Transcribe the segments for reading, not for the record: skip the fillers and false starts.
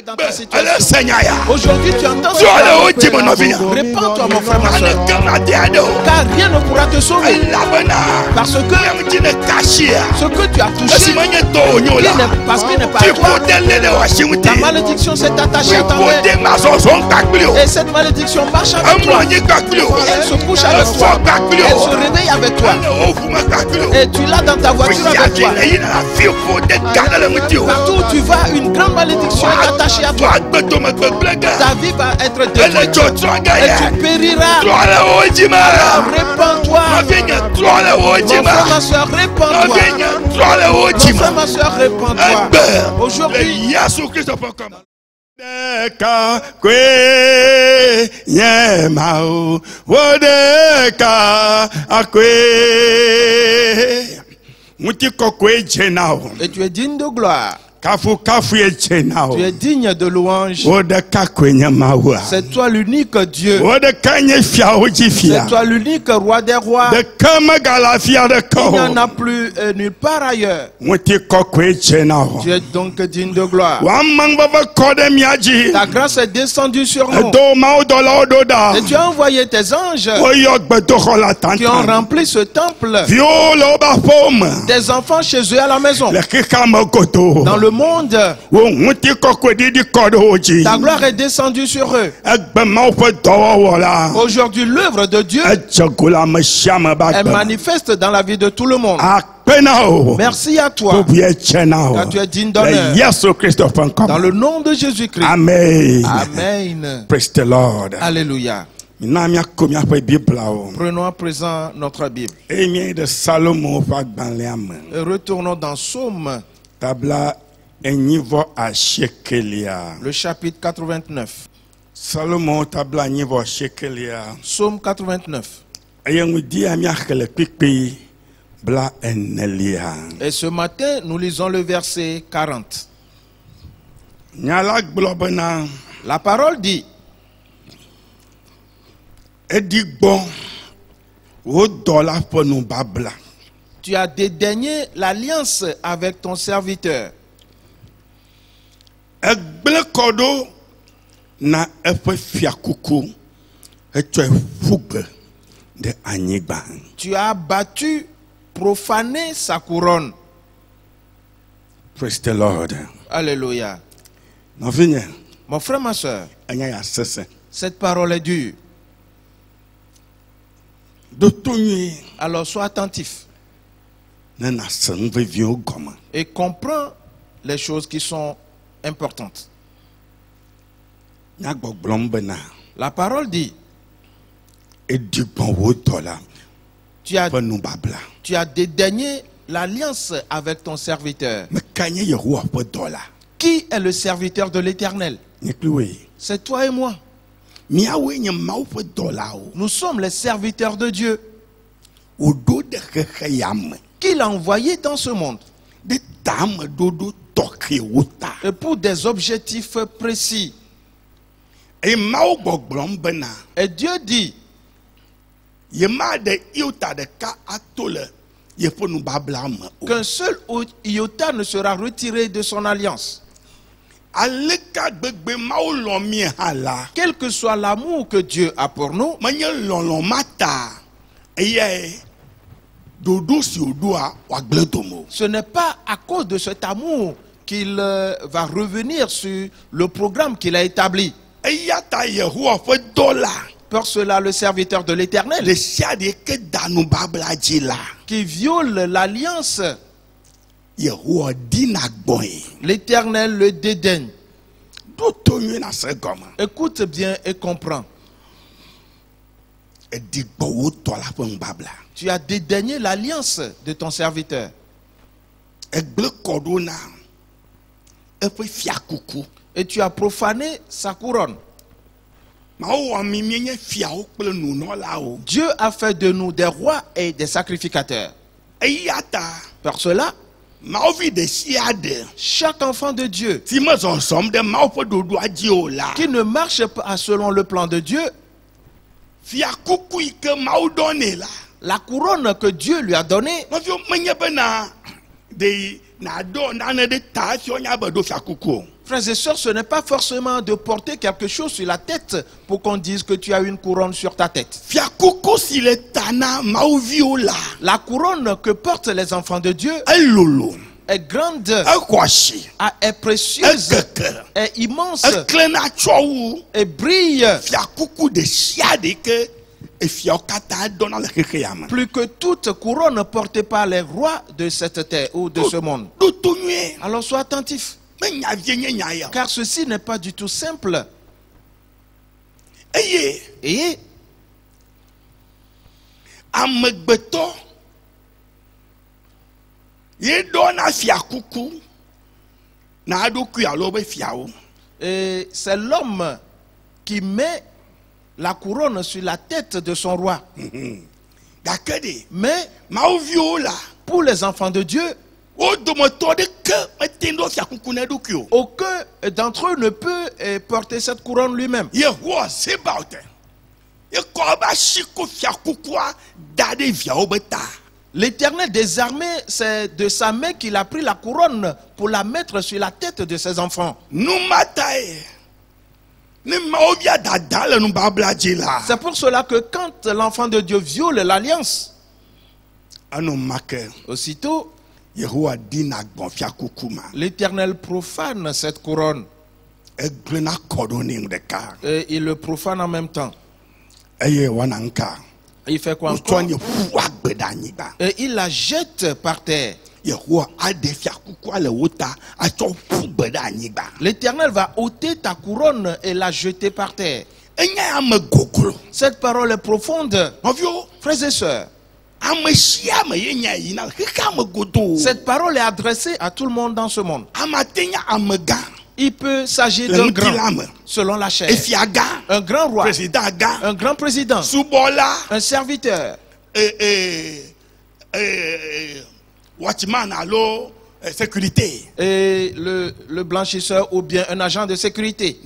dans ta situation. Aujourd'hui, tu entends ce répands-toi, mon frère, ma soeur. Car rien ne pourra te sauver. Parce que ce que tu as touché, parce qu'il n'est pas à toi, la malédiction s'est attachée à ta main. Et cette malédiction marche avec toi. Elle se couche avec toi. Elle se réveille avec toi. Et tu l'as dans ta voiture avec toi. Partout où tu vas, une grande malédiction est attachée à toi. Ta vie va être détruite et tu périras. Alors répands-toi. Mon frère, ma soeur, répands-toi. Mon frère, ma soeur, répands-toi. Aujourd'hui, Deka kwe nyemao wodeka akwe muti kokwe jenao. Et tu es digne de gloire. Kafu jenao. Tu es digne de louange. Wodeka kwe nyemao. C'est toi l'unique Dieu. Wodeka nyefia ojifia. C'est toi l'unique roi des rois. De kama galafia de ko. Il n'y en a plus nulle part ailleurs. Muti kokwe jenao. Tu es donc digne de gloire. Wamangba kode miaji. Ta grâce est descendue sur nous. Et tu as envoyé tes anges qui ont rempli ce temple. Des enfants chez eux à la maison. Dans le monde, ta gloire est descendue sur eux. Aujourd'hui, l'œuvre de Dieu est manifeste dans la vie de tout le monde. Merci à toi, car tu es digne d'honneur. Dans le nom de Jésus-Christ. Amen. Amen. Praise the Lord. Alléluia. Prenons à présent notre Bible. Et retournons dans Psaume. Le chapitre 89. Psaume 89. Et ce matin, nous lisons le verset 40. La parole dit: tu as dédaigné l'alliance avec ton serviteur. Tu as battu, profané sa couronne. Praise the Lord. Alléluia. Mon frère, ma soeur, cette parole est dure. Alors sois attentif et comprends les choses qui sont importantes. La parole dit: tu as dédaigné l'alliance avec ton serviteur. Qui est le serviteur de l'Éternel? C'est toi et moi. Nous sommes les serviteurs de Dieu, qu'il a envoyé dans ce monde. Et pour des objectifs précis. Et Dieu dit: qu'un seul iota ne sera retiré de son alliance. Quel que soit l'amour que Dieu a pour nous, ce n'est pas à cause de cet amour qu'il va revenir sur le programme qu'il a établi. Pour cela, le serviteur de l'Éternel, qui viole l'alliance, l'Éternel le dédaigne. Écoute bien et comprends. Tu as dédaigné l'alliance de ton serviteur. Et tu as profané sa couronne. Dieu a fait de nous des rois et des sacrificateurs. Par cela, chaque enfant de Dieu qui ne marche pas selon le plan de Dieu, la couronne que Dieu lui a donnée, Frères et sœurs, ce n'est pas forcément de porter quelque chose sur la tête pour qu'on dise que tu as une couronne sur ta tête. La couronne que portent les enfants de Dieu est grande, est précieuse, est immense et brille plus que toute couronne portée par les rois de cette terre ou de ce monde. Alors sois attentif, car ceci n'est pas du tout simple. Et c'est l'homme qui met la couronne sur la tête de son roi. Mais pour les enfants de Dieu, aucun d'entre eux ne peut porter cette couronne lui-même. L'Éternel des armées, c'est de sa main qu'il a pris la couronne pour la mettre sur la tête de ses enfants. C'est pour cela que quand l'enfant de Dieu viole l'alliance, aussitôt l'Éternel profane cette couronne et il le profane en même temps. Il fait quoi encore? Et il la jette par terre. L'Éternel va ôter ta couronne et la jeter par terre. Cette parole est profonde. Frères et sœurs, cette parole est adressée à tout le monde dans ce monde. Il peut s'agir d'un grand, selon la chair, un grand roi, un grand président, un serviteur, watchman allo sécurité, et le blanchisseur ou bien un agent de sécurité.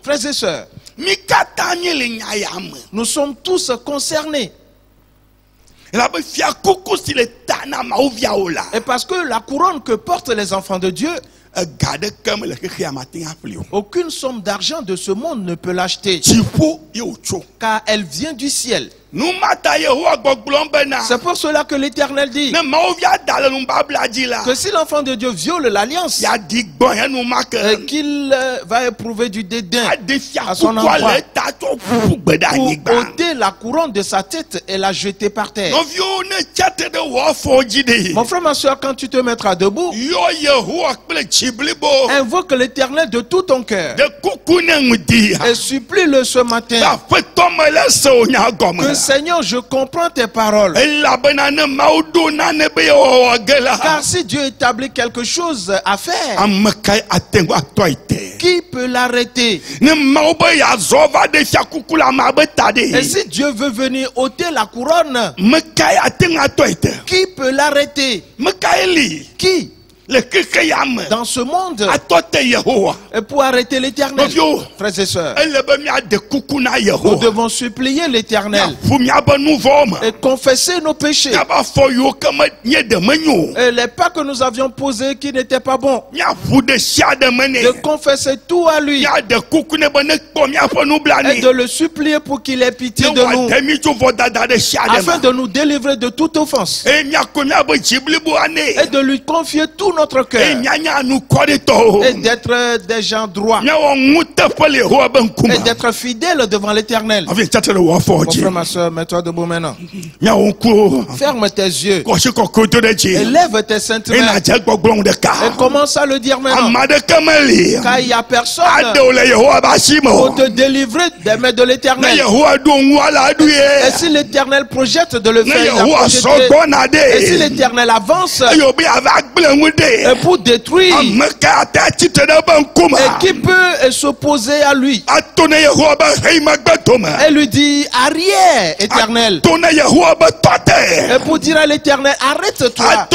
Frères et sœurs, nous sommes tous concernés. Et parce que la couronne que portent les enfants de Dieu, aucune somme d'argent de ce monde ne peut l'acheter, car elle vient du ciel. C'est pour cela que l'Éternel dit que si l'enfant de Dieu viole l'alliance, qu'il va éprouver du dédain à son endroit pour ôter la couronne de sa tête et la jeter par terre. Mon frère, ma soeur, quand tu te mettras debout, invoque l'Éternel de tout ton cœur et supplie-le ce matin que Seigneur, je comprends tes paroles. Car si Dieu établit quelque chose à faire, qui peut l'arrêter? Et si Dieu veut venir ôter la couronne, qui peut l'arrêter? Qui? Dans ce monde, et pour arrêter l'Éternel, frères et sœurs, nous devons supplier l'Éternel et confesser nos péchés et les pas que nous avions posés qui n'étaient pas bons, de confesser tout à lui et de le supplier pour qu'il ait pitié de nous afin de nous délivrer de toute offense et de lui confier tout notre cœur et d'être des gens droits et d'être fidèles devant l'Éternel. Mon frère, ma soeur, mets-toi debout maintenant. Ferme tes yeux et lève tes saintes mains et commence à le dire maintenant, car il n'y a personne pour te délivrer des mains de l'Éternel. Et si l'Éternel projette de le faire, et si l'Éternel avance et pour détruire, et qui peut s'opposer à lui et lui dit arrière, Éternel, et pour dire à l'Éternel arrête-toi,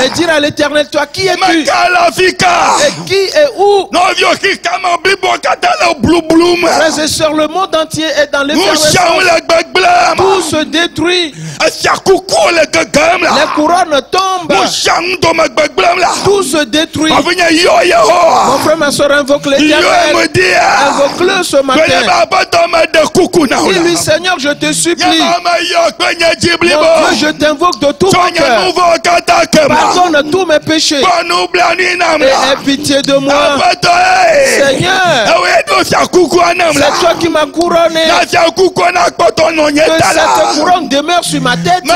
et dire à l'Éternel toi qui es-tu et qui est où? Frères et sœurs, le monde entier est dans l'effervescence, tout se détruit, les couronnes tombent, Tout se détruit. Mon frère, ma soeur, invoque l'Éternel. Invoque-le ce matin. Dis-lui, Seigneur, je te supplie. Mon Dieu, je t'invoque de tout mon cœur. Pardonne tous mes péchés. Et aie pitié de moi. Seigneur, c'est toi qui m'as couronné. Que cette couronne demeure sur ma tête. Ne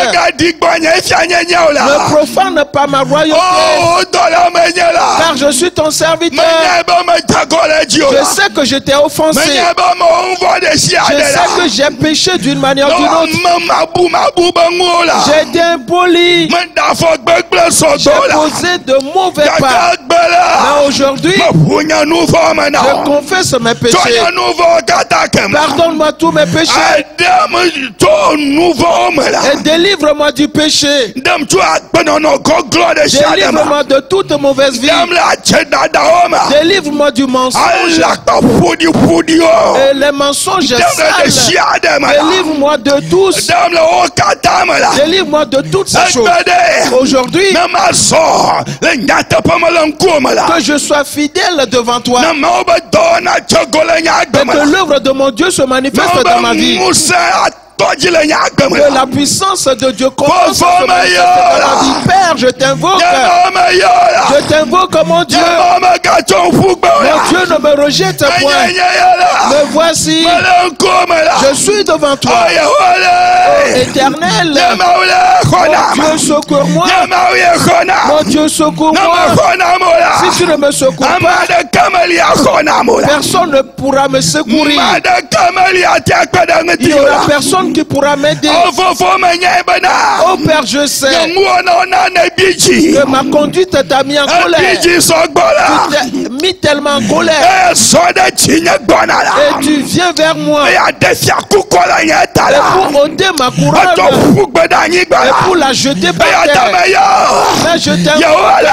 profane pas ma royauté. Car je suis ton serviteur. Je sais que je t'ai offensé. Je sais que j'ai péché d'une manière ou d'une autre. J'ai été impoli. J'ai posé de mauvais pas. Mais aujourd'hui, je confesse mes péchés. Pardonne-moi tous mes péchés. Et délivre-moi du péché. Délivre-moi de toute mauvaise vie. Délivre-moi du mensonge. Et les mensonges sales. Délivre-moi de tous. Délivre-moi de toutes ces choses. Aujourd'hui, que je sois fidèle devant toi. Et que l'œuvre de mon Dieu se manifeste dans ma vie. Que la puissance de Dieu commence à se manifester dans la vie. Père, je t'invoque. Je t'invoque, mon Dieu. Mon Dieu, ne me rejette point. Me voici. Je suis devant toi. Oh, Éternel. Mon Dieu, secours-moi. Mon Dieu, secours-moi. Si tu ne me secours pas, personne ne pourra me secourir. Il n'y aura personne qui pourra m'aider. Oh Père, je sais que ma conduite t'a mis en colère. Tu t'es mis tellement en colère. Et tu viens vers moi. Et pour ôter ma couronne. Et pour la jeter par terre. Mais je t'invoque.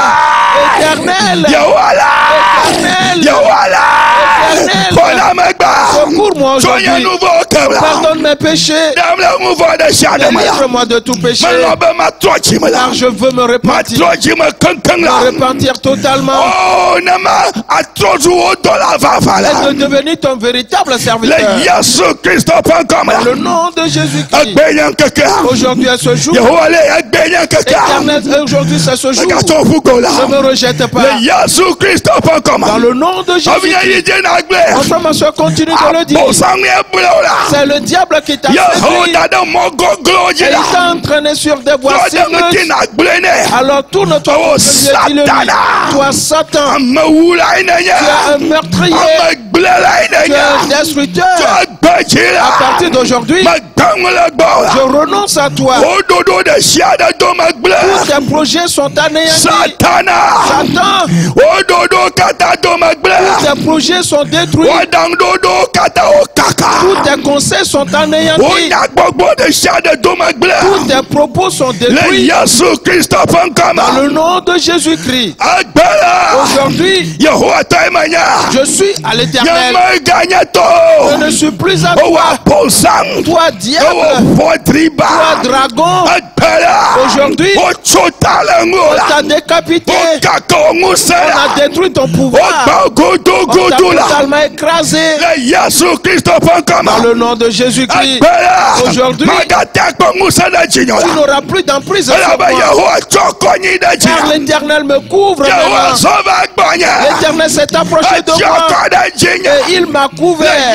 Éternel. Secours-moi aujourd'hui. Pardonne mes péchés. Délivre-moi de tout péché. Car je veux me repentir. Me repentir totalement. Et de devenir ton véritable serviteur. Dans le nom de Jésus-Christ. Aujourd'hui à ce jour. Éternel, aujourd'hui c'est ce jour. Ne me rejette pas. Dans le nom de Jésus-Christ. Mon frère, ma soeur, continue de le dire. C'est le diable qui t'a fait. Et il t'a entraîné sur des voies sinueuses. Alors tourne-toi contre lui et dis-le. Toi, Satan, tu es un meurtrier. Tu es un destructeur. À partir d'aujourd'hui, je renonce à toi. Tous tes projets sont anéantis. Satan, tous tes projets sont détruits. Tous tes conseils sont anéantis. Tous tes propos sont détruits. Dans le nom de Jésus-Christ. Aujourd'hui, je suis à l'Éternel. Je ne suis plus à toi. Toi, diable. Toi, dragon. Aujourd'hui, on t'a décapité. On a détruit ton pouvoir. On t'a totalement écrasé. Dans le nom de Jésus-Christ. Aujourd'hui, tu n'auras plus d'emprise sur moi. Car l'Éternel me couvre maintenant. L'Éternel s'est approché de moi. Et il m'a couvert.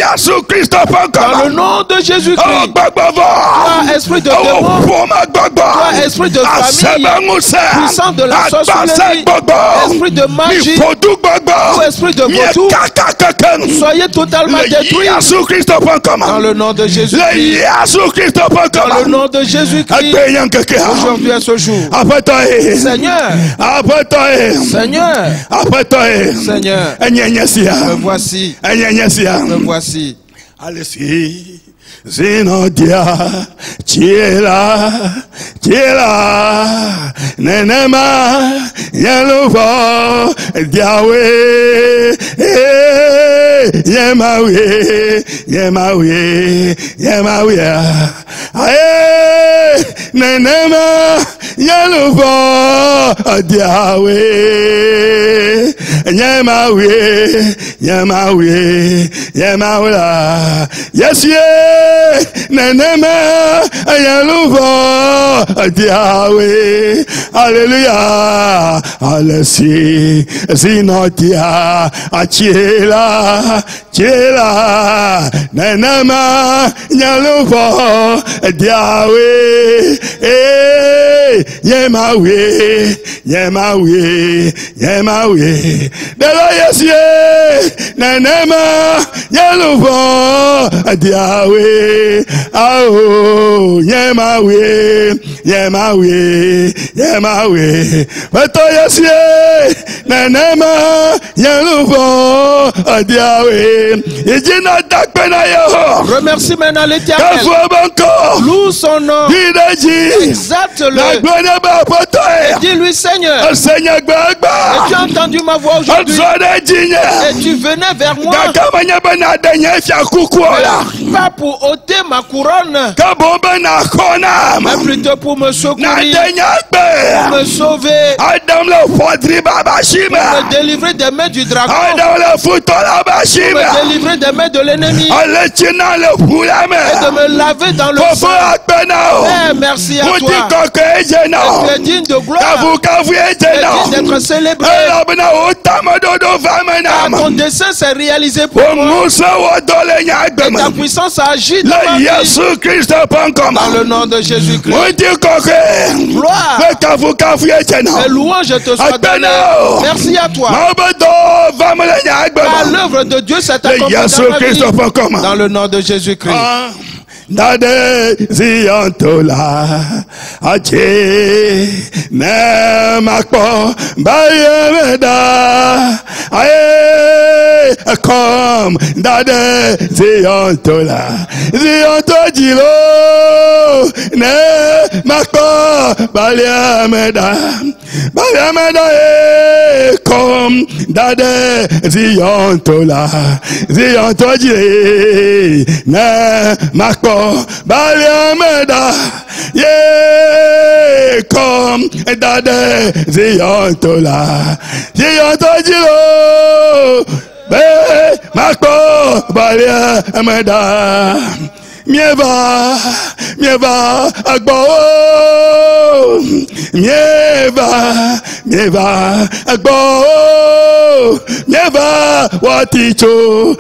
Dans le nom de Jésus-Christ. Toi, esprit de démon. Toi, esprit de famille. Puissant de la sorcellerie. Esprit de magie. Ou esprit de vaudou. Soyez totalement détruits. Dans le nom de Jésus-Christ. Dans le nom de Jésus-Christ. Aujourd'hui à ce jour. Seigneur. Seigneur. Me voici. Me voici. Allez-y. Zinodia, Chiela, Nenema, Yaluvo, Yahweh, Yemawe, Nenema, Yaluvo Diawe Yamawe Yes ye Nenema Yaluvo Diawe Hallelujah Alesi Zinotia Achila Nenema Yaluvo Diawe Yemawe Dela yesie Nenema Yaluvo Diawe Ao Yemawe Beto yesie Nenema Yaluvo Diawe Ijina dakpena yo. Remercie maintenant l'Éternel. Loue son nom. Exalte-le. Et dis-lui Seigneur. Et tu as entendu ma voix aujourd'hui. Et tu venais vers moi. Pas pour ôter ma couronne. Mais plutôt pour me secourir. Pour me sauver. Pour me délivrer des mains du dragon. Pour me délivrer des mains de l'ennemi. Et de me laver dans le sang. Père, merci à toi. Tu es digne de gloire. Tu es digne d'être célébré. Car ton dessein s'est réalisé pour moi. Et ta puissance a agi dans ma vie. Dans le nom de Jésus-Christ. Gloire. Et louange te soit donnée. Merci à toi. Car l'œuvre de Dieu s'est accomplie dans ma vie. Dans le nom de Jésus-Christ. Nade ziontola ache ne makpo bayemeda aye come nade ziontola ziontojilo ne makpo bayemeda come nade ziontola ziontojile ne makpo Baliameda, yeah, come dade Ziontola, Ziontojilo, be Mako Baliameda, mieva agbo, mieva agbo, mieva waticho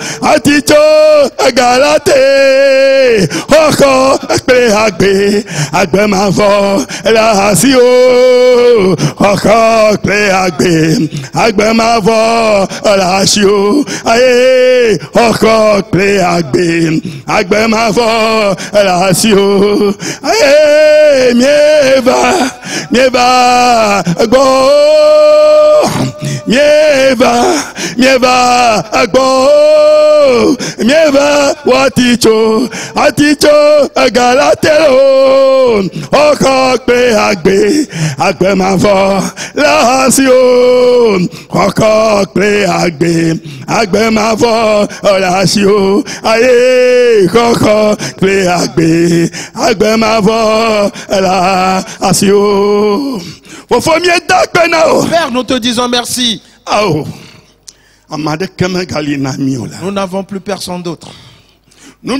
agalate, oko agbe mavo lasio, oko agbe mavo lasio, aye, oko agbe mavo lasio, aye, mieva agbo, mieva agbo, mieva waticho agalatelo, oko agbe mavo lasio, oko agbe mavo lasio, aye, oko agbe mavo lasio. Père, nous te disons merci. Nous n'avons plus personne d'autre. Nous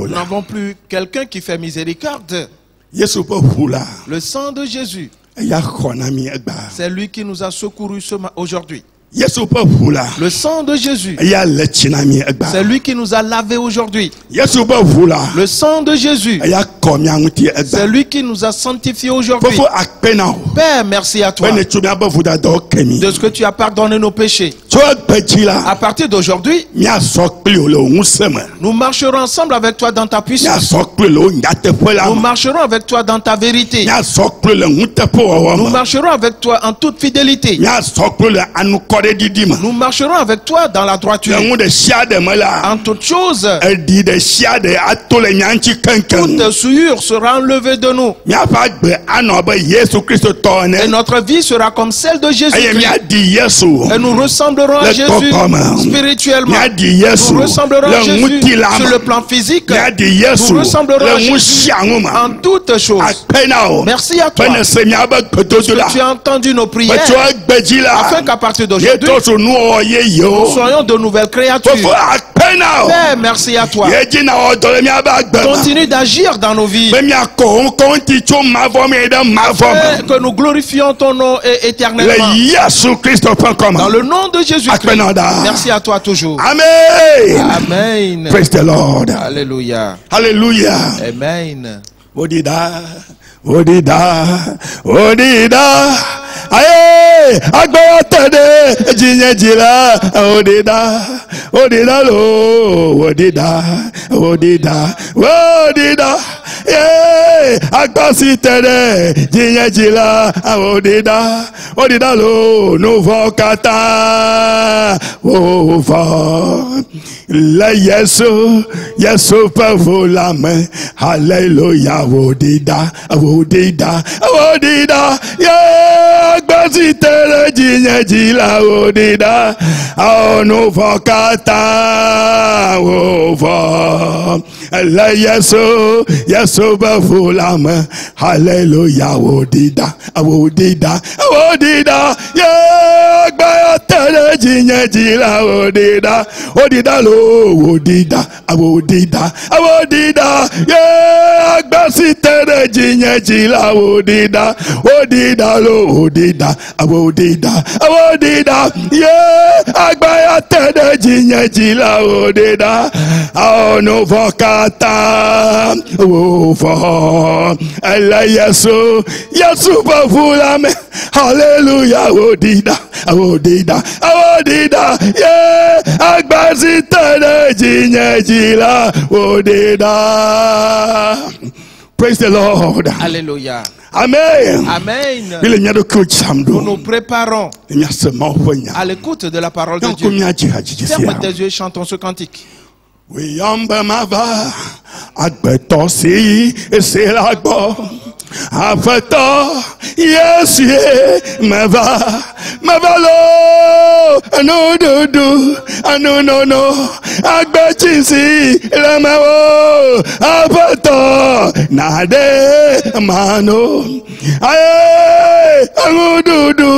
n'avons plus quelqu'un qui fait miséricorde. Le sang de Jésus, c'est lui qui nous a secourus aujourd'hui. Le sang de Jésus, c'est lui qui nous a lavé aujourd'hui. Le sang de Jésus, c'est lui qui nous a sanctifiés aujourd'hui. Père, merci à toi de ce que tu as pardonné nos péchés. À partir d'aujourd'hui, nous marcherons ensemble avec toi dans ta puissance. Nous marcherons avec toi dans ta vérité. Nous marcherons avec toi en toute fidélité. Nous marcherons avec toi dans la droiture. En toutes choses, toute souillure sera enlevée de nous. Et notre vie sera comme celle de Jésus-Christ. Et nous ressemblerons à Jésus spirituellement. Nous ressemblerons à Jésus sur le plan physique. Nous ressemblerons à Jésus en toutes choses. Merci à toi. Tu as entendu nos prières afin qu'à partir d'aujourd'hui, nous soyons de nouvelles créatures. Père, merci à toi. Continue d'agir dans nos vies. Que nous glorifions ton nom éternellement. Dans le nom de Jésus-Christ. Merci à toi toujours. Amen. Amen. Praise the Lord. Alléluia. Hallelujah. Amen. Odida. Aye, agbọ́tẹ̀dẹ̀ jìnyẹ̀jìlá òdìdá lo òdìdá ye agbọ́sítẹ̀dẹ̀ jìnyẹ̀jìlá òdìdá lo nouveau kata òfò le Yesu peut vous la main. Alléluia. Odida yeah, gbazitele jinyejila odida onu fokata ovo le Yesu peut vous la main. Alléluia. Odida yeah, gbazitele jinyejila odida lo odida yeah, agbasitere jinyejila odida lo odida yeah, agbayatere jinyejila odida ono vokata ovo ele Yesu bavulame. Hallelujah. Odida yeah, agbasitere jinyejila odida. Praise the Lord. Alléluia. Amen. Amen. Nous nous préparons à l'écoute de la parole de Dieu. Ferme tes yeux et chantons ce cantique. Oui, mava agbetosi eselagbo afeto yes mava lo anududu no agbechisi lemewo afeto nade mano aye anududu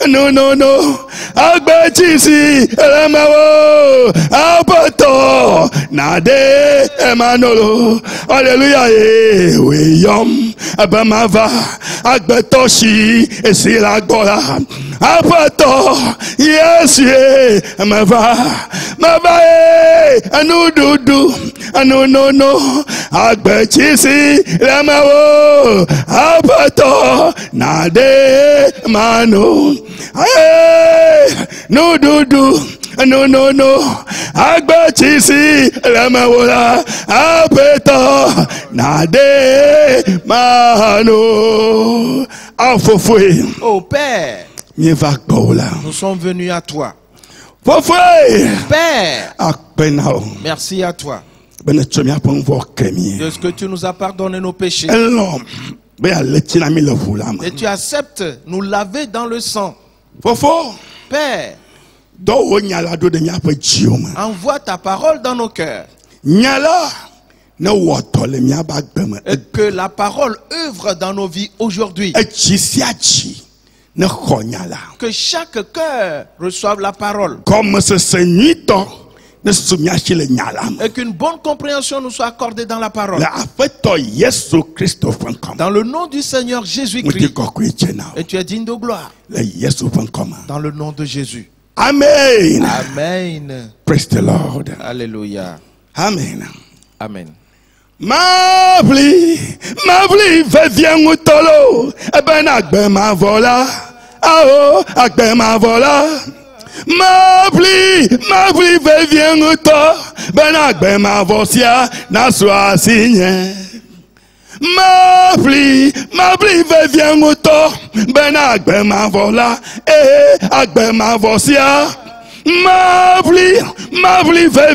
no agbechisi lemewo afeto nade emanolo. Hallelujah. We abamava agbetoshi esilagbola afato yes mava anududu no agbechisi lemawo afato nade mano nududu no agbechisi lemawola apeto nade mano afofwe. Oh Père, nous sommes venus à toi. Père, merci à toi de ce que tu nous as pardonné nos péchés et tu acceptes nous laver dans le sang. Père, envoie ta parole dans nos cœurs et que la parole œuvre dans nos vies aujourd'hui. Que chaque cœur reçoive la parole et qu'une bonne compréhension nous soit accordée dans la parole. Dans le nom du Seigneur Jésus-Christ. Et tu es digne de gloire. Dans le nom de Jésus. Amen. Amen. Praise the Lord. Alléluia. Amen. Amen. Mavli, viens moutolo, ben agbe ma vola, agbe ma vola. Mavli, viens moutolo, ben agbe ma vosia, na soa signe. M'appli viens auto ben agbe ma vola agbe ma vosia M'appli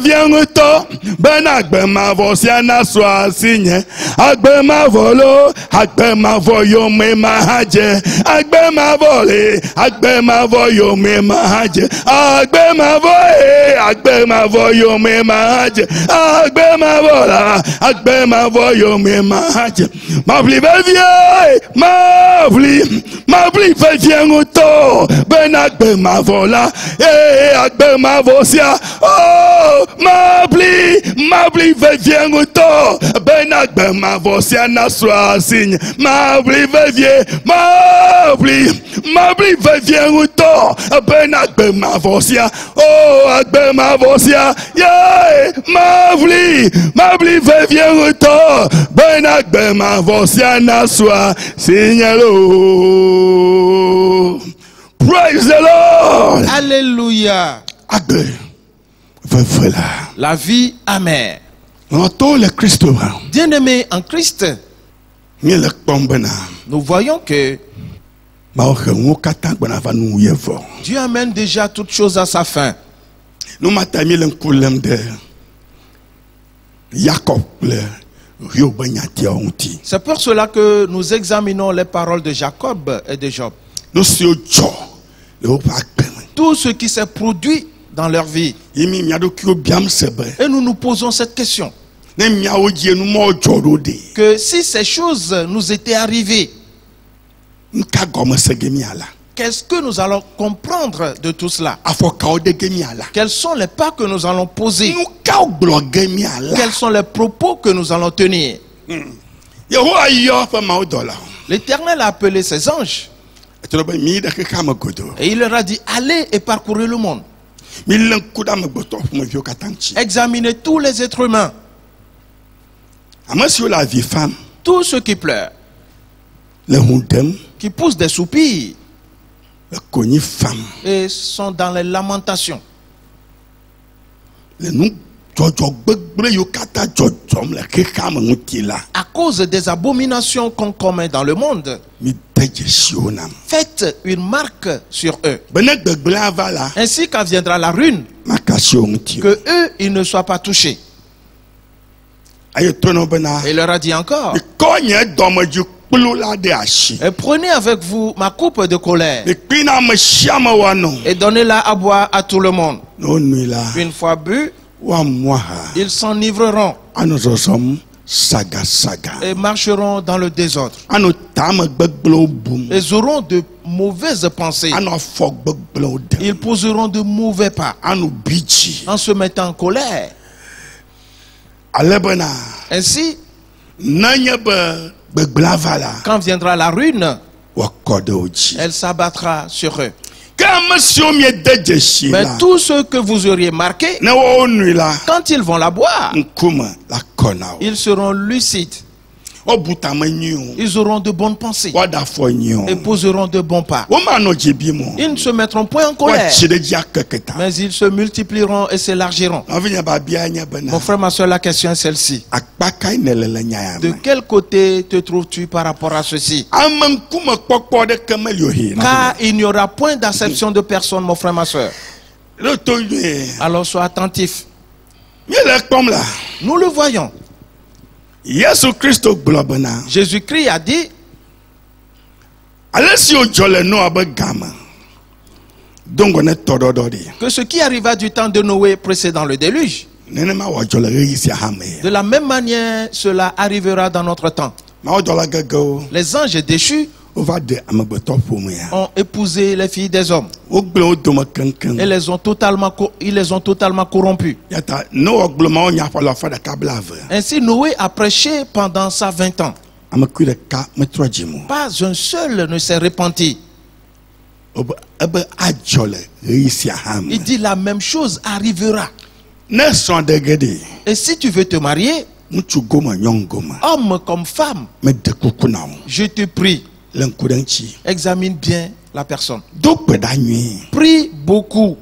viens auto ben agbe ma vosia na soa signe agbe ma volo agbe ma voyo me ma haje agbe ma vole agbe ma voyo me ma haje agbe ma voyo me ma haje agbe ma vola agbe ma voyo me ma haje M'appli viens auto ben agbe ma vola agbe ma vosia oh M'appli viens auto ben agbe ma vosia na soa signe M'appli viens auto ben agbe ma vosia oh agbe ma vosia yeah M'appli viens auto ben agbe ma vosia na soa signe. Praise the Lord. Alléluia. La vie amère. Bien-aimés en Christ, nous voyons que Dieu amène déjà toutes choses à sa fin. C'est pour cela que nous examinons les paroles de Jacob et de Job. Tout ce qui s'est produit dans leur vie. Et nous nous posons cette question. Que si ces choses nous étaient arrivées, qu'est-ce que nous allons comprendre de tout cela? Quels sont les pas que nous allons poser? Quels sont les propos que nous allons tenir? L'Éternel a appelé ses anges. Et il leur a dit, allez et parcourez le monde. Examinez tous les êtres humains. Tous ceux qui pleurent, qui poussent des soupirs et sont dans les lamentations. À cause des abominations qu'on commet dans le monde, faites une marque sur eux. Ainsi quand viendra la ruine, que eux, ils ne soient pas touchés. Et il leur a dit encore, et prenez avec vous ma coupe de colère et donnez-la à boire à tout le monde. Une fois bu, ils s'enivreront et marcheront dans le désordre. Ils auront de mauvaises pensées. Ils poseront de mauvais pas en se mettant en colère. Ainsi, quand viendra la ruine, elle s'abattra sur eux. Mais tout ce que vous auriez marqué, quand ils vont la boire, ils seront lucides. Ils auront de bonnes pensées et poseront de bons pas. Ils ne se mettront point en colère, mais ils se multiplieront et s'élargiront. Mon frère, ma soeur, la question est celle-ci. De quel côté te trouves-tu par rapport à ceci? Car il n'y aura point d'acception de personne, mon frère, ma soeur. Alors sois attentif. Nous le voyons. Jésus-Christ a dit, que ce qui arriva du temps de Noé précédant le déluge, de la même manière cela arrivera dans notre temps. Les anges déchus ont épousé les filles des hommes et ils les ont totalement corrompus. Ainsi Noé a prêché pendant 120 ans. Pas un seul ne s'est repenti. Il dit la même chose arrivera. Et si tu veux te marier, homme comme femme, je te prie, examine bien la personne. Prie beaucoup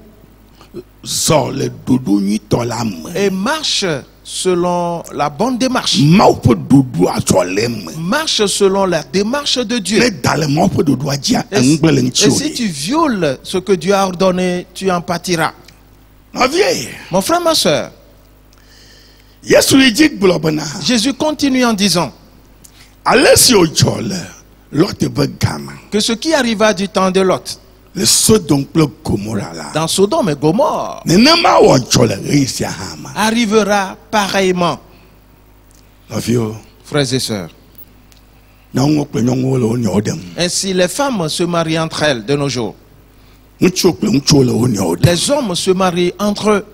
et marche selon la bonne démarche. Marche selon la démarche de Dieu. Et si tu violes ce que Dieu a ordonné, tu en pâtiras. Mon frère, ma soeur, Jésus continue en disant que ce qui arriva du temps de Lot, dans Sodome et Gomorrhe, arrivera pareillement. Frères et sœurs, ainsi les femmes se marient entre elles de nos jours. Les hommes se marient entre eux.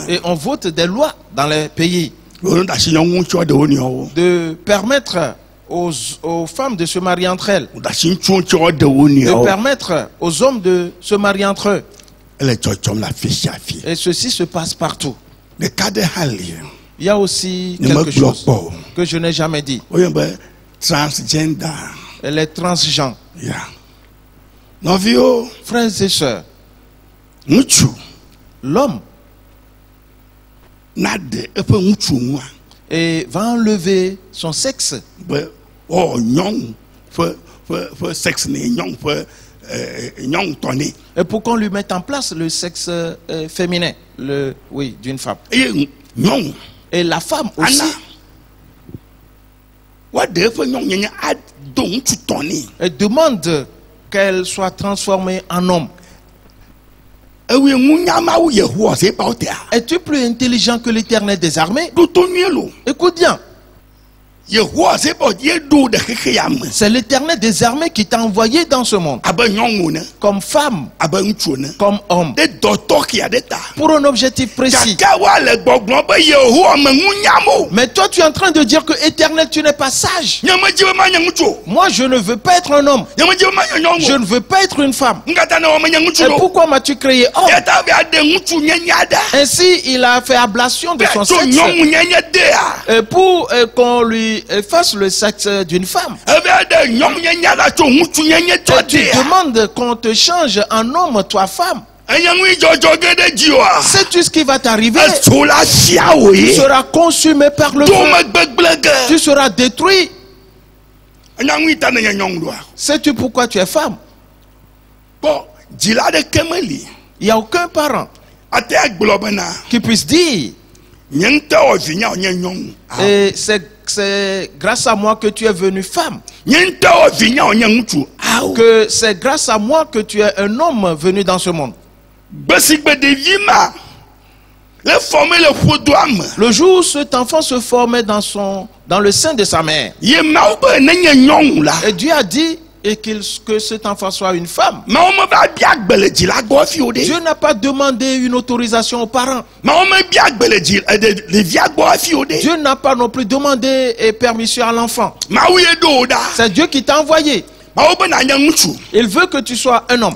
Et on vote des lois dans les pays de permettre aux femmes de se marier entre elles, de permettre aux hommes de se marier entre eux. Et ceci se passe partout. Il y a aussi quelque chose que je n'ai jamais dit. Elle est transgenre. Frères et sœurs, l'homme et va enlever son sexe. Et pour qu'on lui mette en place le sexe féminin, oui, d'une femme. Et la femme aussi. Elle demande qu'elle soit transformée en homme. Es-tu plus intelligent que l'Éternel des armées? Écoute bien. C'est l'Éternel des armées qui t'a envoyé dans ce monde comme femme, comme homme, pour un objectif précis. Mais toi tu es en train de dire que Éternel, tu n'es pas sage. Moi je ne veux pas être un homme, je ne veux pas être une femme. Et pourquoi m'as-tu créé homme? Ainsi il a fait ablation de son sexe pour qu'on lui fasse le sexe d'une femme. Et tu demandes qu'on te change en homme, toi femme. Sais-tu ce qui va t'arriver? Tu seras consumé par le feu. Tu seras détruit. Sais-tu pourquoi tu es femme? Il n'y a aucun parent qui puisse dire et c'est grâce à moi que tu es venu femme. Que c'est grâce à moi que tu es un homme venu dans ce monde. Le jour où cet enfant se formait dans le sein de sa mère, et Dieu a dit que cet enfant soit une femme. Dieu n'a pas demandé une autorisation aux parents. Dieu n'a pas non plus demandé permission à l'enfant. C'est Dieu qui t'a envoyé. Il veut que tu sois un homme.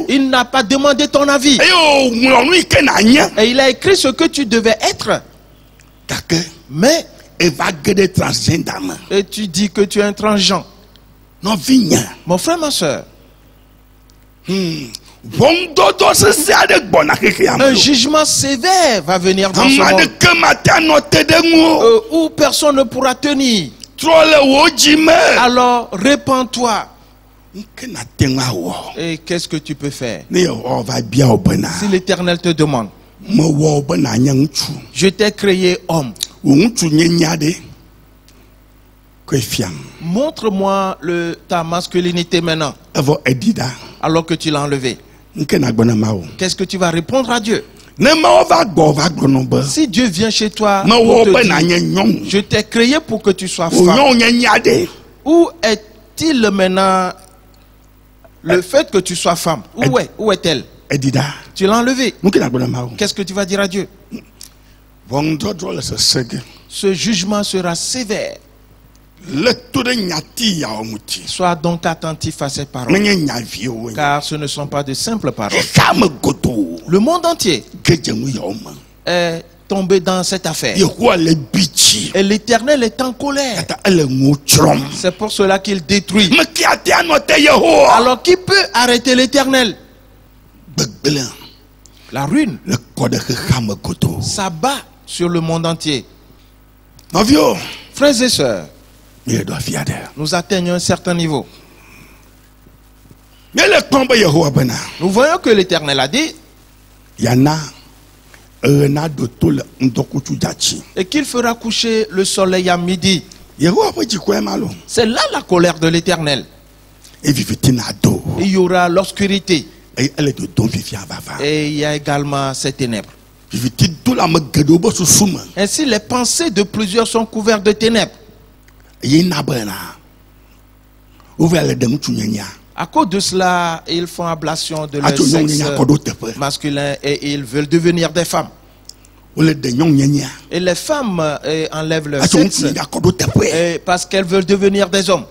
Il n'a pas demandé ton avis. Et il a écrit ce que tu devais être. Mais et tu dis que tu es un transgenre. Mon frère, ma soeur, un jugement sévère va venir dans ce monde où personne ne pourra tenir. Alors répands-toi. Et qu'est-ce que tu peux faire? Si l'Éternel te demande, je t'ai créé homme, montre-moi ta masculinité maintenant, alors que tu l'as enlevé. Qu'est-ce que tu vas répondre à Dieu? Si Dieu vient chez toi pour te dire, je t'ai créé pour que tu sois femme, où est-il maintenant le fait que tu sois femme? Où est-elle? Tu l'as enlevé. Qu'est-ce que tu vas dire à Dieu? Ce jugement sera sévère. Sois donc attentif à ces paroles, car ce ne sont pas de simples paroles. Le monde entier est tombé dans cette affaire. Et l'Éternel est en colère. C'est pour cela qu'il détruit. Alors qui peut arrêter l'Éternel? La ruine s'abat sur le monde entier. Frères et sœurs, nous atteignons un certain niveau. Nous voyons que l'Éternel a dit et qu'il fera coucher le soleil à midi. C'est là la colère de l'Éternel. Il y aura l'obscurité. Et il y a également ces ténèbres. Ainsi, les pensées de plusieurs sont couvertes de ténèbres. À cause de cela, ils font ablation de leur sexe masculin et ils veulent devenir des femmes. Et les femmes enlèvent leur sexe parce qu'elles veulent devenir des hommes.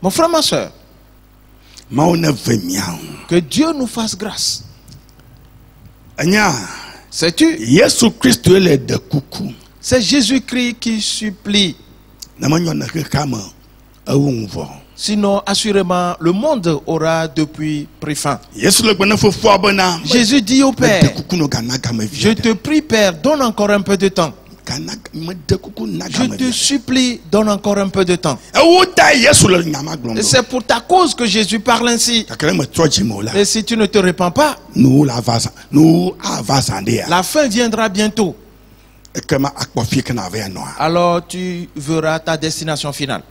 Mon frère, ma soeur, que Dieu nous fasse grâce. Sais-tu? C'est Jésus-Christ qui supplie. Sinon, assurément, le monde aura depuis pris fin. Jésus dit au Père, je te prie, Père, donne encore un peu de temps. Je te supplie, donne encore un peu de temps. Et c'est pour ta cause que Jésus parle ainsi. Et si tu ne te répands pas, la fin viendra bientôt. Alors tu verras ta destination finale.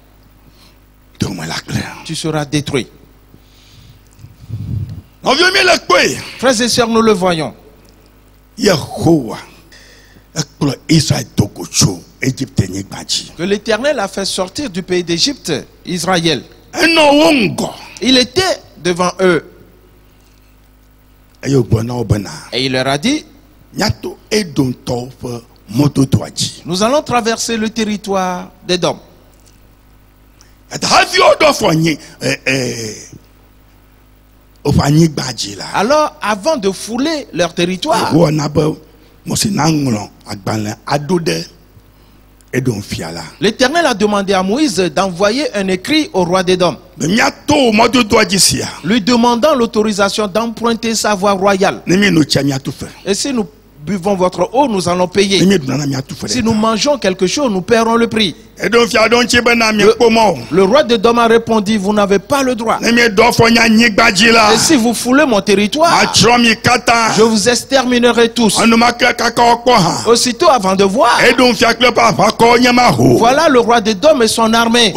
Tu seras détruit. Frères et sœurs, nous le voyons. Que l'Éternel a fait sortir du pays d'Égypte Israël. Il était devant eux. Et il leur a dit, nous allons traverser le territoire d'Édom. Alors, avant de fouler leur territoire, l'Éternel a demandé à Moïse d'envoyer un écrit au roi d'Édom, lui demandant l'autorisation d'emprunter sa voie royale. Et si nous buvons votre eau, nous allons payer. Si nous mangeons quelque chose, nous paierons le prix. Le roi d'Édom a répondu, vous n'avez pas le droit. Et si vous foulez mon territoire, je vous exterminerai tous. Aussitôt, avant de voir, voilà le roi d'Édom et son armée,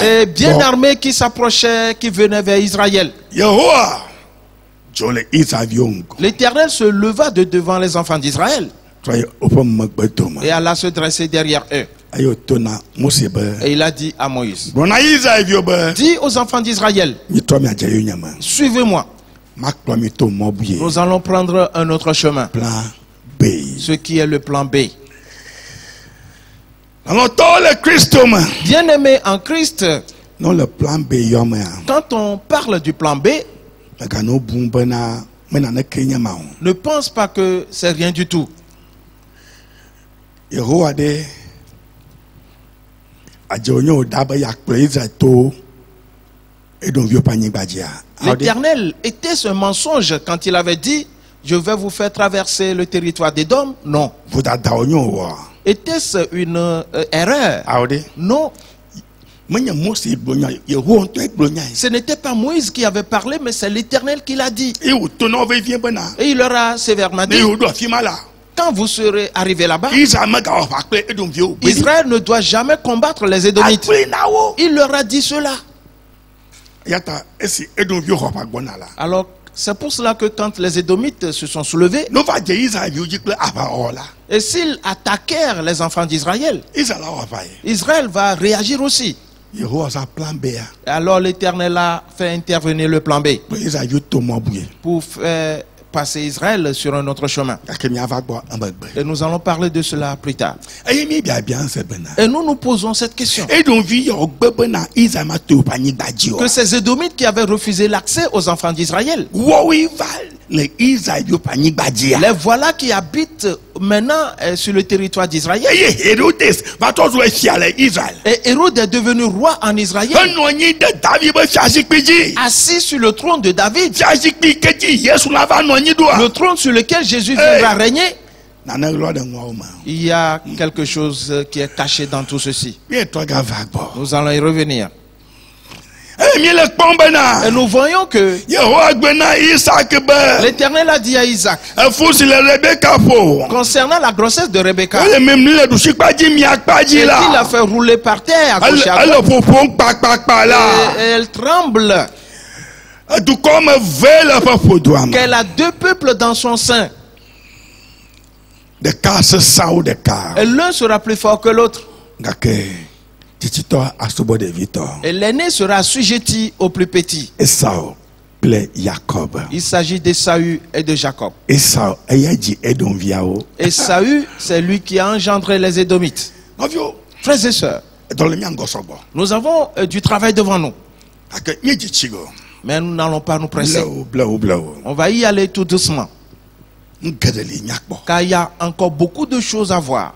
et bien armé, qui s'approchait, qui venait vers Israël. L'Éternel se leva de devant les enfants d'Israël et alla se dresser derrière eux. Et il a dit à Moïse, dis aux enfants d'Israël, suivez-moi. Nous allons prendre un autre chemin. Ce qui est le plan B. Bien-aimé en Christ, quand on parle du plan B, ne pense pas que c'est rien du tout. L'Éternel, était-ce un mensonge quand il avait dit je vais vous faire traverser le territoire d'Édom? Non. Était-ce une erreur? Non. Ce n'était pas Moïse qui avait parlé, mais c'est l'Éternel qui l'a dit. Et il leur a sévèrement dit, quand vous serez arrivés là-bas, Israël ne doit jamais combattre les Édomites. Il leur a dit cela. Alors, c'est pour cela que quand les Édomites se sont soulevés, et s'ils attaquèrent les enfants d'Israël, Israël va réagir aussi. Alors l'Éternel a fait intervenir le plan B pour faire passer Israël sur un autre chemin. Et nous allons parler de cela plus tard. Et nous nous posons cette question. Que ces Édomites qui avaient refusé l'accès aux enfants d'Israël, les voilà qui habitent maintenant sur le territoire d'Israël. Et Hérode est devenu roi en Israël, assis sur le trône de David, le trône sur lequel Jésus viendra régner. Il y a quelque chose qui est caché dans tout ceci. Nous allons y revenir. Et nous voyons que l'Éternel a dit à Isaac concernant la grossesse de Rebecca, et qu'il a fait rouler par terre à gauche et à droite, et elle tremble, qu'elle a deux peuples dans son sein, et l'un sera plus fort que l'autre, et l'aîné sera assujetti au plus petit. Il s'agit d'Ésaü et de Jacob. Ésaü, c'est lui qui a engendré les Édomites. Frères et sœurs, nous avons du travail devant nous, mais nous n'allons pas nous presser. On va y aller tout doucement, car il y a encore beaucoup de choses à voir.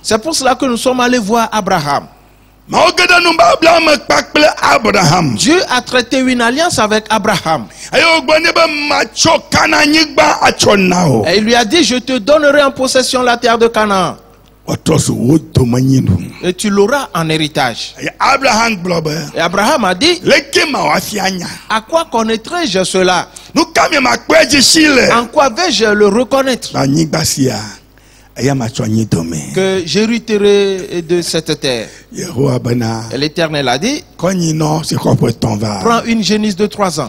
C'est pour cela que nous sommes allés voir Abraham. Dieu a traité une alliance avec Abraham. Et il lui a dit, je te donnerai en possession la terre de Canaan, et tu l'auras en héritage. Et Abraham a dit, à quoi connaîtrai-je cela? En quoi vais-je le reconnaître? Que j'hériterai de cette terre. Et l'Éternel a dit, prends une génisse de 3 ans,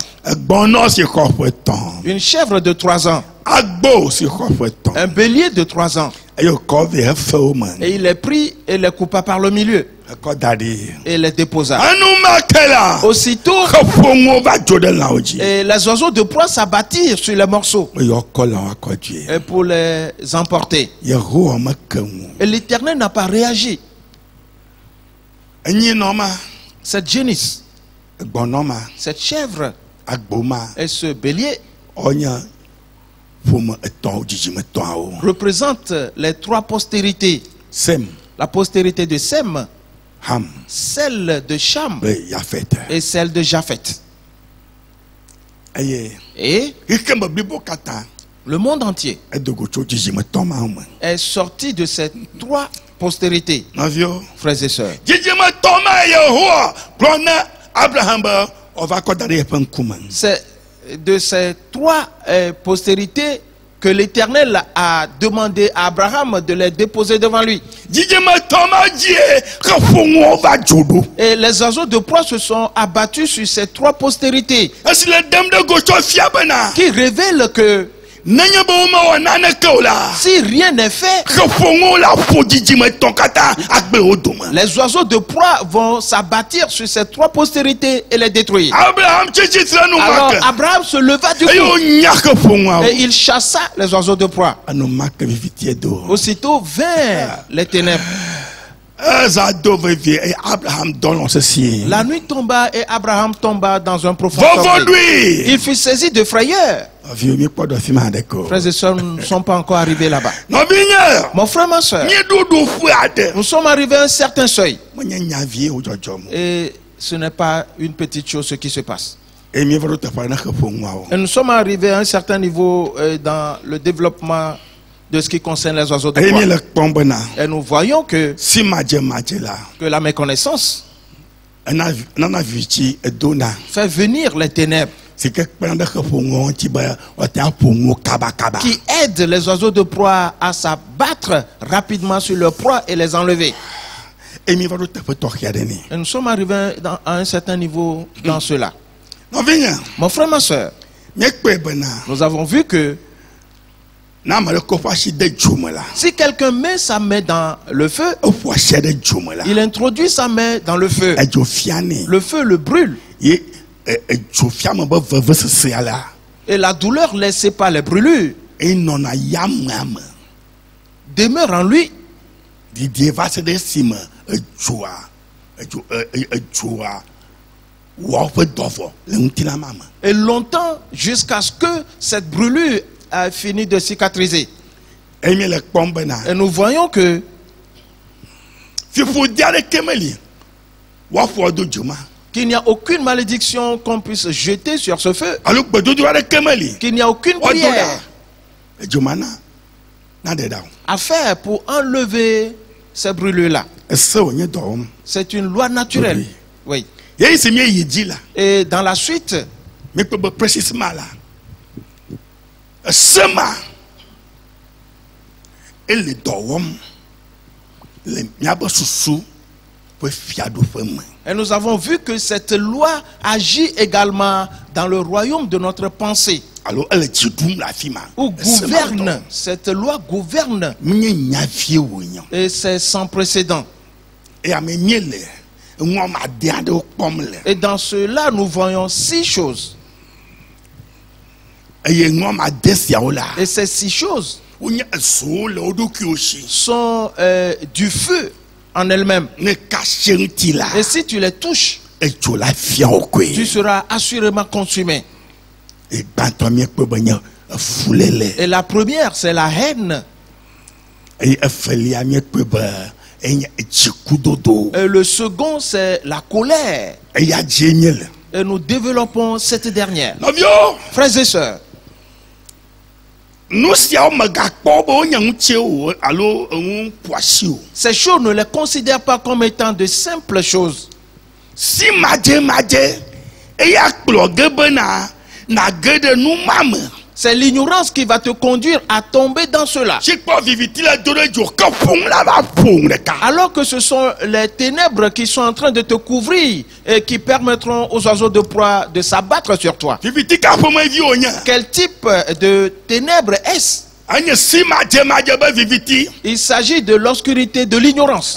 une chèvre de 3 ans, un bélier de 3 ans. Et il les prit et les coupa par le milieu et les déposa. Aussitôt, et les oiseaux de proie s'abattirent sur les morceaux et pour les emporter. Et l'Éternel n'a pas réagi. Cette génisse, cette chèvre et ce bélier représente les 3 postérités. La postérité de Sem, celle de Cham et celle de Japheth. Et le monde entier est sorti de ces 3 postérités. Frères et sœurs, c'est de ces 3 postérités que l'Éternel a demandé à Abraham de les déposer devant lui. Et les oiseaux de proie se sont abattus sur ces 3 postérités, qui révèlent que si rien n'est fait, les oiseaux de proie vont s'abattre sur ces 3 postérités et les détruire. Alors Abraham se leva du coup et il chassa les oiseaux de proie. Aussitôt vinrent les ténèbres. La nuit tomba et Abraham tomba dans un profond sommeil. Il fut saisi de frayeur. Frères et sœurs, nous ne sommes pas encore arrivés là-bas. Mon frère, ma soeur, nous sommes arrivés à un certain seuil. Et ce n'est pas une petite chose ce qui se passe. Et nous sommes arrivés à un certain niveau dans le développement de ce qui concerne les oiseaux de proie. Et nous voyons que la méconnaissance fait venir les ténèbres, qui aide les oiseaux de proie à s'abattre rapidement sur leur proie et les enlever. Et nous sommes arrivés à un certain niveau dans cela. Mon frère, ma soeur, nous avons vu que si quelqu'un met sa main dans le feu, il introduit sa main dans le feu. Le feu le brûle. Et la douleur laissée par les brûlures demeure en lui. Et longtemps, jusqu'à ce que cette brûlure a fini de cicatriser. Et nous voyons que qu'il n'y a aucune malédiction qu'on puisse jeter sur ce feu. Qu'il n'y a aucune prière à faire pour enlever ces brûlures-là. C'est une loi naturelle. Oui. Et dans la suite, et nous avons vu que cette loi agit également dans le royaume de notre pensée. Où gouverne, cette loi gouverne. Et c'est sans précédent. Et dans cela, nous voyons 6 choses. Et ces 6 choses sont du feu en elles-mêmes. Et si tu les touches, tu seras assurément consumé. Et la première, c'est la haine. Et le second, c'est la colère. Et nous développons cette dernière. Frères et sœurs, ces choses ne les considèrent pas comme étant de simples choses. Si c'est l'ignorance qui va te conduire à tomber dans cela. Alors que ce sont les ténèbres qui sont en train de te couvrir et qui permettront aux oiseaux de proie de s'abattre sur toi. Quel type de ténèbres est-ce? Il s'agit de l'obscurité de l'ignorance.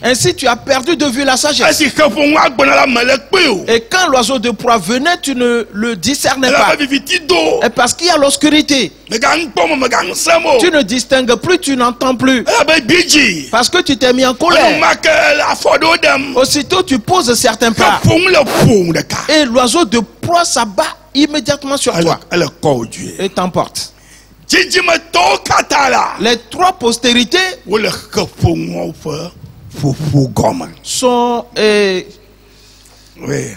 Ainsi tu as perdu de vue la sagesse. Et quand l'oiseau de proie venait, tu ne le discernais pas. Et parce qu'il y a l'obscurité, tu ne distingues plus, tu n'entends plus. Parce que tu t'es mis en colère. Aussitôt tu poses certains pas. Et l'oiseau de proie s'abat immédiatement sur toi et t'emporte. Les 3 postérités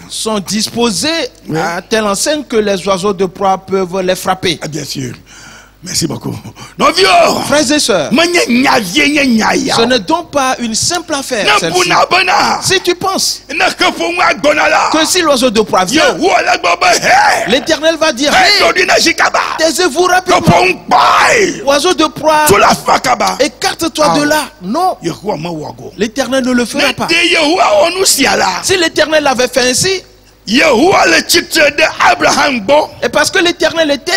sont disposées à telle enseigne que les oiseaux de proie peuvent les frapper. Bien sûr. Merci beaucoup. Frères et sœurs, ce n'est donc pas une simple affaire. Si tu penses que si l'oiseau de proie vient, l'Éternel va dire: taisez-vous rapidement, oiseau de proie, écarte-toi de là. Non, l'Éternel ne le fera pas. Si l'Éternel avait fait ainsi, et parce que l'Éternel était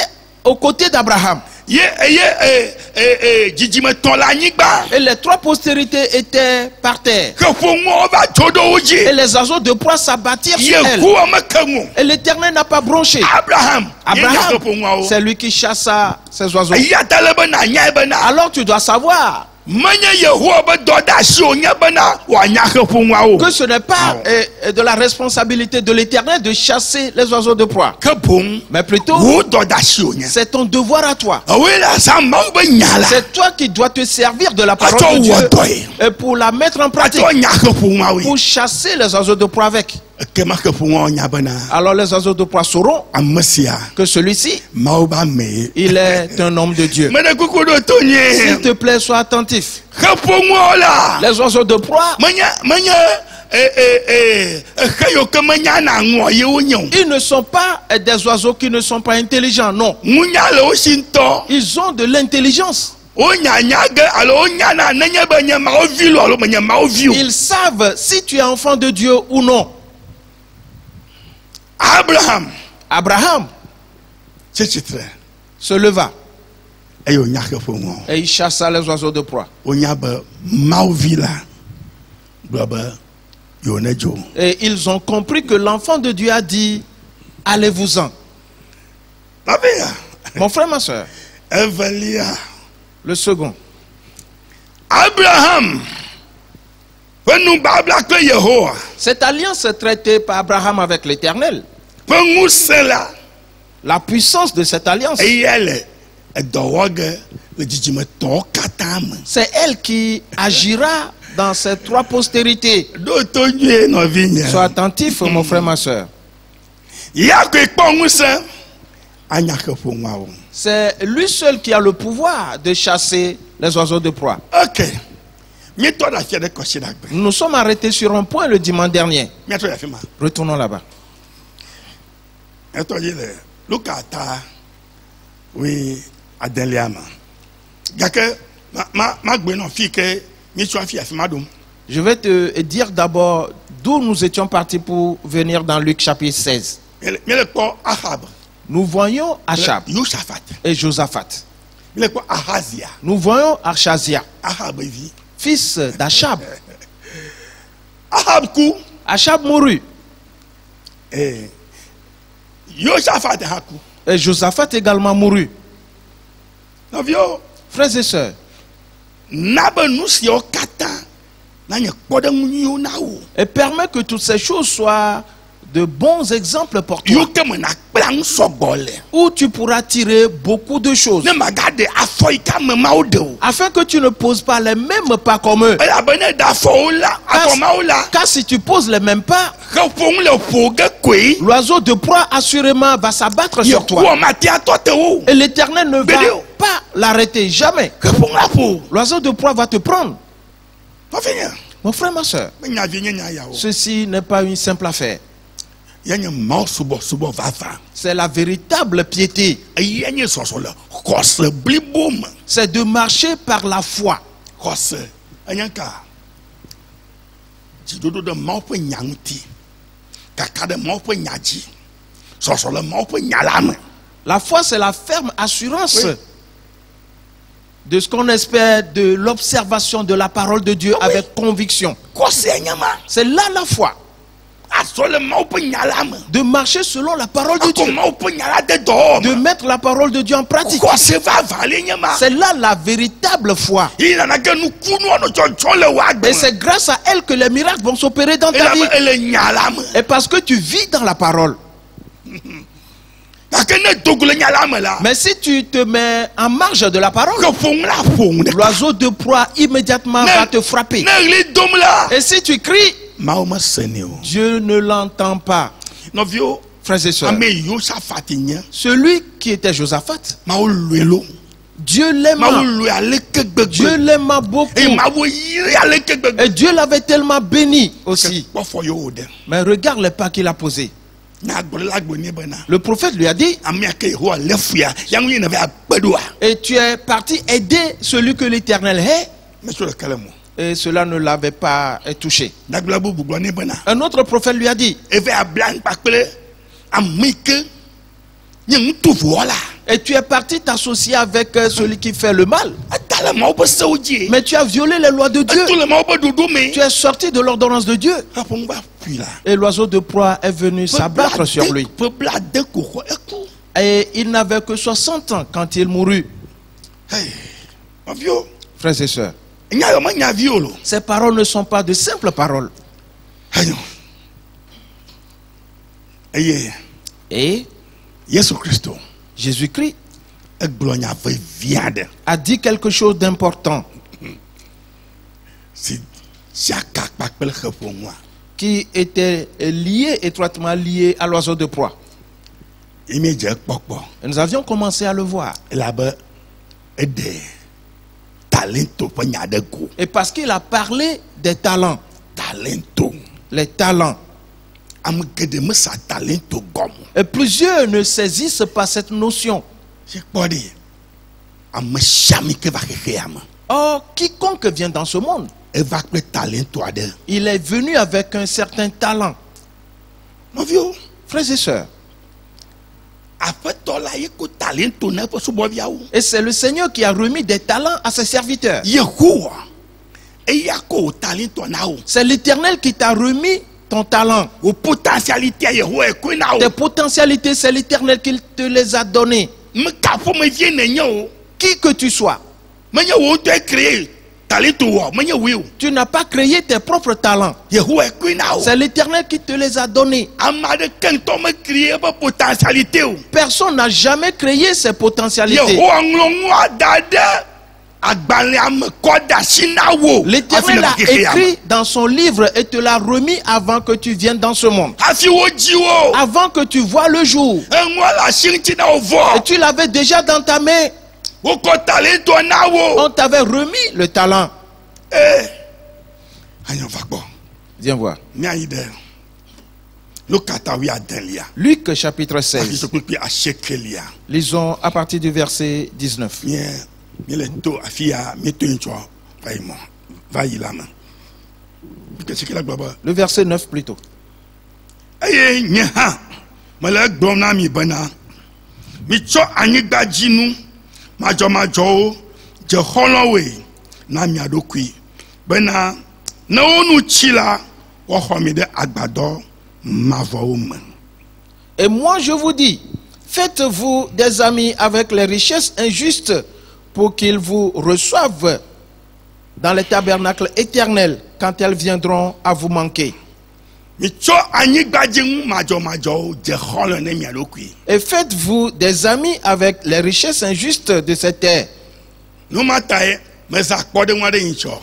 aux côtés d'Abraham, et les 3 postérités étaient par terre, et les oiseaux de proie s'abattirent sur elles, et l'Éternel n'a pas bronché. Abraham, c'est lui qui chassa ces oiseaux. Alors tu dois savoir que ce n'est pas de la responsabilité de l'Éternel de chasser les oiseaux de proie, mais plutôt c'est ton devoir à toi. C'est toi qui dois te servir de la parole de Dieu et pour la mettre en pratique, pour chasser les oiseaux de proie avec. Alors les oiseaux de proie sauront que celui-ci, il est un homme de Dieu. S'il te plaît, sois attentif. Les oiseaux de proie, ils ne sont pas des oiseaux qui ne sont pas intelligents, non. Ils ont de l'intelligence. Ils savent si tu es enfant de Dieu ou non. Abraham se leva et il chassa les oiseaux de proie. Et ils ont compris que l'enfant de Dieu a dit: allez-vous-en. Mon frère, ma soeur, le second, Abraham Cette alliance est traitée par Abraham avec l'Éternel. La puissance de cette alliance, c'est elle qui agira dans ces trois postérités. Sois attentif, mon frère, ma soeur. C'est lui seul qui a le pouvoir de chasser les oiseaux de proie. Nous nous sommes arrêtés sur un point le dimanche dernier. Retournons là-bas. Je vais te dire d'abord d'où nous étions partis pour venir dans Luc chapitre 16. Nous voyons Achab et Josaphat. Nous voyons Achazia, fils d'Achab. Achab mourut. Et Josaphat également mourut. Frères et sœurs, et permet que toutes ces choses soient de bons exemples pour toi, où tu pourras tirer beaucoup de choses, afin que tu ne poses pas les mêmes pas comme eux. Car si tu poses les mêmes pas, l'oiseau de proie assurément va s'abattre sur toi, et l'Éternel ne va pas l'arrêter jamais. L'oiseau de proie va te prendre. Mon frère, ma soeur, ceci n'est pas une simple affaire. C'est la véritable piété. C'est de marcher par la foi. La foi, c'est la ferme assurance de ce qu'on espère, de l'observation de la parole de Dieu avec conviction. C'est là la foi. De marcher selon la parole de Dieu, de mettre la parole de Dieu en pratique. C'est là la véritable foi. Et c'est grâce à elle que les miracles vont s'opérer dans ta vie. Et parce que tu vis dans la parole. Mais si tu te mets en marge de la parole, l'oiseau de proie immédiatement va te frapper. Et si tu cries, Dieu ne l'entend pas. Frères et sœurs, celui qui était Josaphat, Dieu l'aima. Dieu l'aima beaucoup. Et Dieu l'avait tellement béni aussi. Mais regarde les pas qu'il a posés. Le prophète lui a dit: et tu es parti aider celui que l'Éternel hait. Et cela ne l'avait pas touché. Un autre prophète lui a dit: et tu es parti t'associer avec celui qui fait le mal. Mais tu as violé les lois de Dieu. Tu es sorti de l'ordonnance de Dieu. Et l'oiseau de proie est venu s'abattre sur lui. Et il n'avait que 60 ans quand il mourut. Frères et sœurs, ces paroles ne sont pas de simples paroles. Et Jésus-Christ a dit quelque chose d'important qui était étroitement lié à l'oiseau de proie. Et nous avions commencé à le voir. Et parce qu'il a parlé des talents. Les talents. Et plusieurs ne saisissent pas cette notion. Or, quiconque vient dans ce monde, il est venu avec un certain talent. Frères et sœurs, et c'est le Seigneur qui a remis des talents à ses serviteurs. C'est l'Éternel qui t'a remis ton talent. Tes potentialités, c'est l'Éternel qui te les a données. Qui que tu sois, Tu n'as pas créé tes propres talents. C'est l'Éternel qui te les a donnés. Personne n'a jamais créé ses potentialités. L'Éternel a écrit dans son livre et te l'a remis avant que tu viennes dans ce monde. Avant que tu vois le jour. Et tu l'avais déjà dans ta main. On t'avait remis le talent. Viens voir. Luc chapitre 16. Lisons à partir du verset 19. Le verset 9 plutôt. Et moi je vous dis, faites-vous des amis avec les richesses injustes pour qu'ils vous reçoivent dans les tabernacles éternels quand elles viendront à vous manquer. Et faites-vous des amis avec les richesses injustes de cette terre.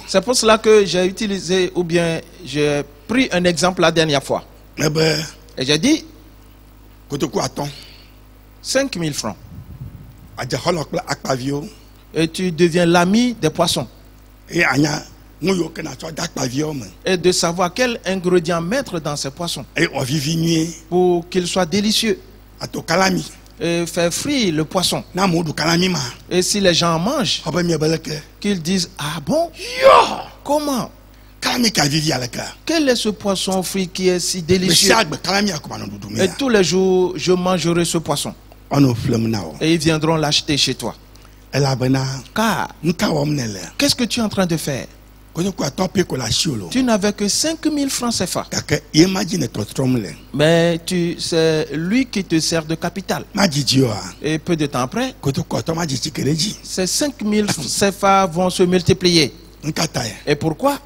C'est pour cela que j'ai utilisé ou bien j'ai pris un exemple la dernière fois. Et j'ai dit 5 000 francs. Et tu deviens l'ami des poissons. Et de savoir quel ingrédient mettre dans ces poissons pour qu'ils soient délicieux. Et faire frire le poisson. Et si les gens en mangent, qu'ils disent, ah bon? Comment? Quel est ce poisson frit qui est si délicieux? Et tous les jours, je mangerai ce poisson. Et ils viendront l'acheter chez toi. Car, qu'est-ce que tu es en train de faire? Tu n'avais que 5 000 francs CFA. Mais c'est lui qui te sert de capital. Et peu de temps après, ces 5 000 CFA vont se multiplier. Et pourquoi?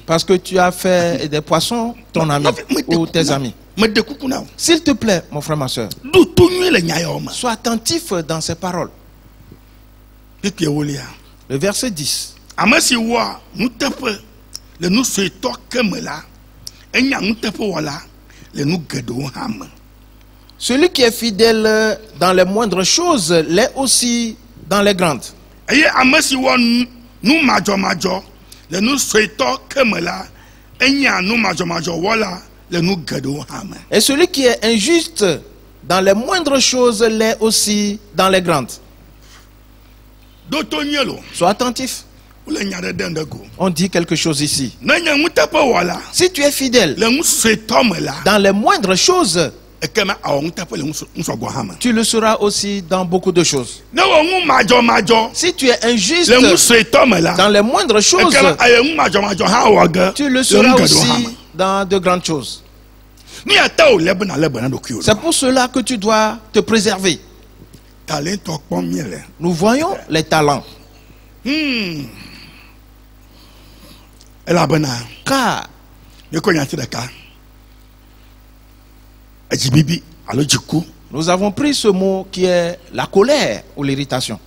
Parce que tu as fait des poissons ton ami ou tes amis. S'il te plaît, mon frère, ma soeur, sois attentif dans ces paroles. Le verset 10. Celui qui est fidèle dans les moindres choses l'est aussi dans les grandes. Et celui qui est injuste dans les moindres choses l'est aussi dans les grandes. Sois attentif. On dit quelque chose ici. Si tu es fidèle dans les moindres choses, tu le seras aussi dans beaucoup de choses. Si tu es injuste dans les moindres choses, tu le seras aussi dans de grandes choses. C'est pour cela que tu dois te préserver. Nous voyons les talents. Car nous avons pris ce mot qui est la colère ou l'irritation.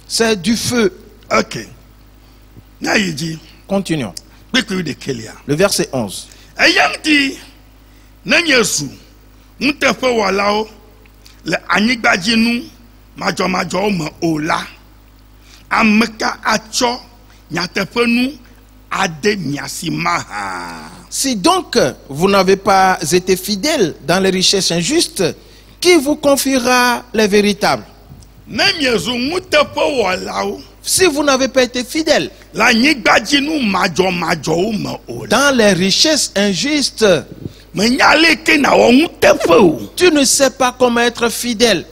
C'est du feu. Continuons. Le verset 11. Si donc vous n'avez pas été fidèle dans les richesses injustes, qui vous confiera les véritables? Si vous n'avez pas été fidèle dans les richesses injustes, tu ne sais pas comment être fidèle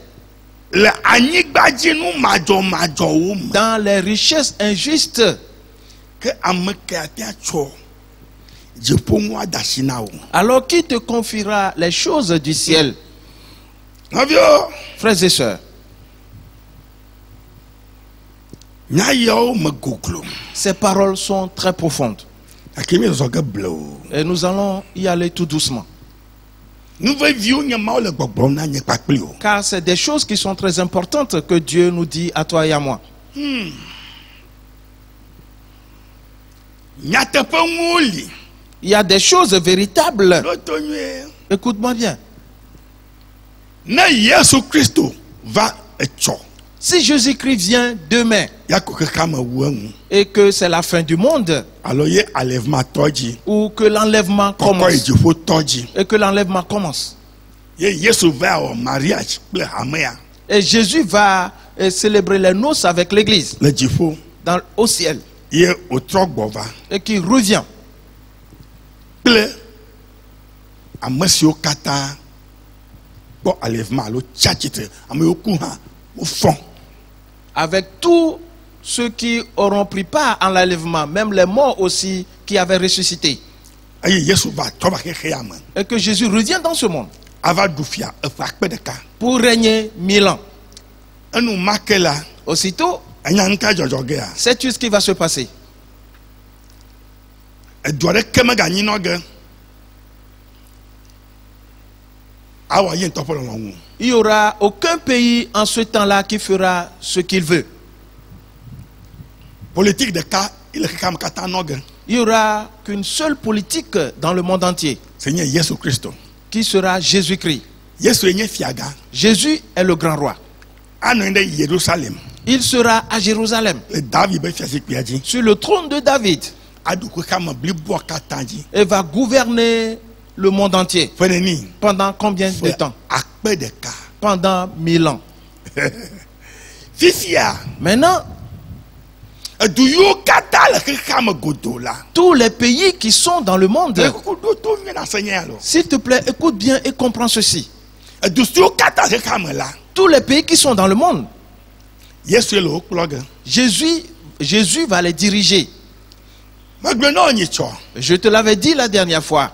dans les richesses injustes. Alors qui te confiera les choses du ciel? Frères et sœurs, Ces paroles sont très profondes. Et nous allons y aller tout doucement. Car c'est des choses qui sont très importantes que Dieu nous dit à toi et à moi. Il y a des choses véritables. Écoute-moi bien. Si Jésus-Christ vient demain et que c'est la fin du monde, ou que l'enlèvement commence, et que l'enlèvement commence, et Jésus va célébrer les noces avec l'église au ciel, et qui revient, avec tous ceux qui auront pris part en l'enlèvement, même les morts aussi qui avaient ressuscité. Et que Jésus revient dans ce monde pour régner 1000 ans. Aussitôt, sais-tu ce qui va se passer? Il n'y aura aucun pays en ce temps-là qui fera ce qu'il veut. Il n'y aura qu'une seule politique dans le monde entier, qui sera Jésus-Christ. Jésus est le grand roi. Il sera à Jérusalem, sur le trône de David, et va gouverner le monde entier. Pendant combien de temps? Pendant 1000 ans. Maintenant, tous les pays qui sont dans le monde, s'il te plaît, écoute bien et comprends ceci. Tous les pays qui sont dans le monde, Jésus va les diriger. Je te l'avais dit la dernière fois.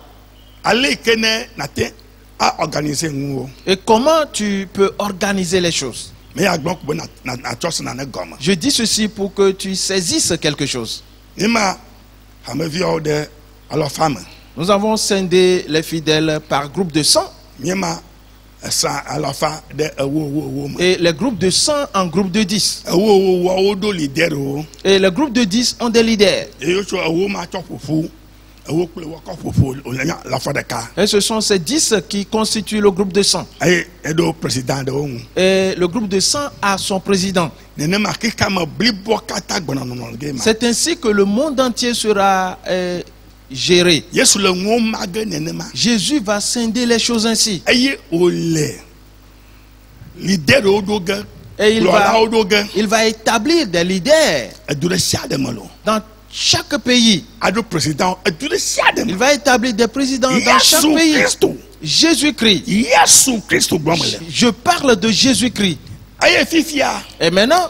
Et comment tu peux organiser les choses? Je dis ceci pour que tu saisisses quelque chose. Nous avons scindé les fidèles par groupe de 100. Et les groupes de 100 en groupe de 10. Et les groupes de 10 ont des leaders. Et ce sont ces 10 qui constituent le groupe de 100. Et le groupe de 100 a son président. C'est ainsi que le monde entier sera géré. Jésus va scinder les choses ainsi. Et il va établir des leaders dans chaque pays. Il va établir des présidents dans chaque pays. Jésus-Christ. Je parle de Jésus-Christ. Et maintenant,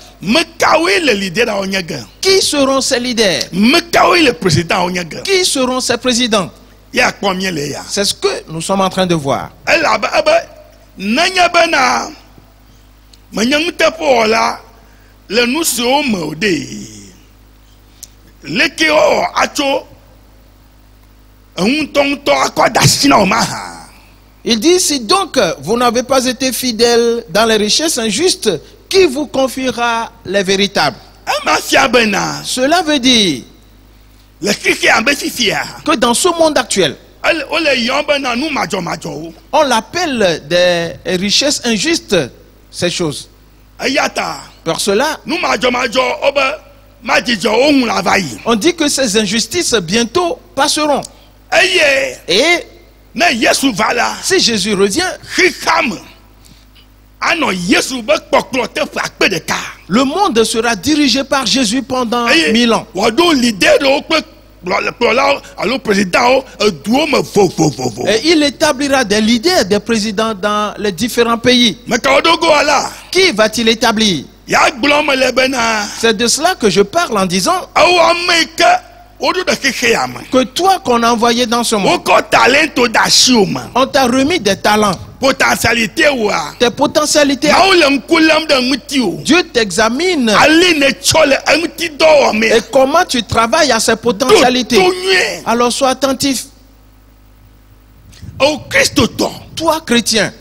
qui seront ces leaders? Qui seront ces présidents? C'est ce que nous sommes en train de voir. Il dit, si donc vous n'avez pas été fidèles dans les richesses injustes, qui vous confiera les véritables? Cela veut dire que dans ce monde actuel, on l'appelle des richesses injustes, ces choses. Pour cela, on dit que ces injustices bientôt passeront. Et si Jésus revient, le monde sera dirigé par Jésus pendant 1000 ans. Et il établira des leaders, des présidents dans les différents pays. Qui va-t-il établir? C'est de cela que je parle en disant que toi qu'on a envoyé dans ce monde, on t'a remis des talents. potentialité tes potentialités. Dieu t'examine. Et comment tu travailles à ces potentialités. Alors sois attentif. Toi chrétien,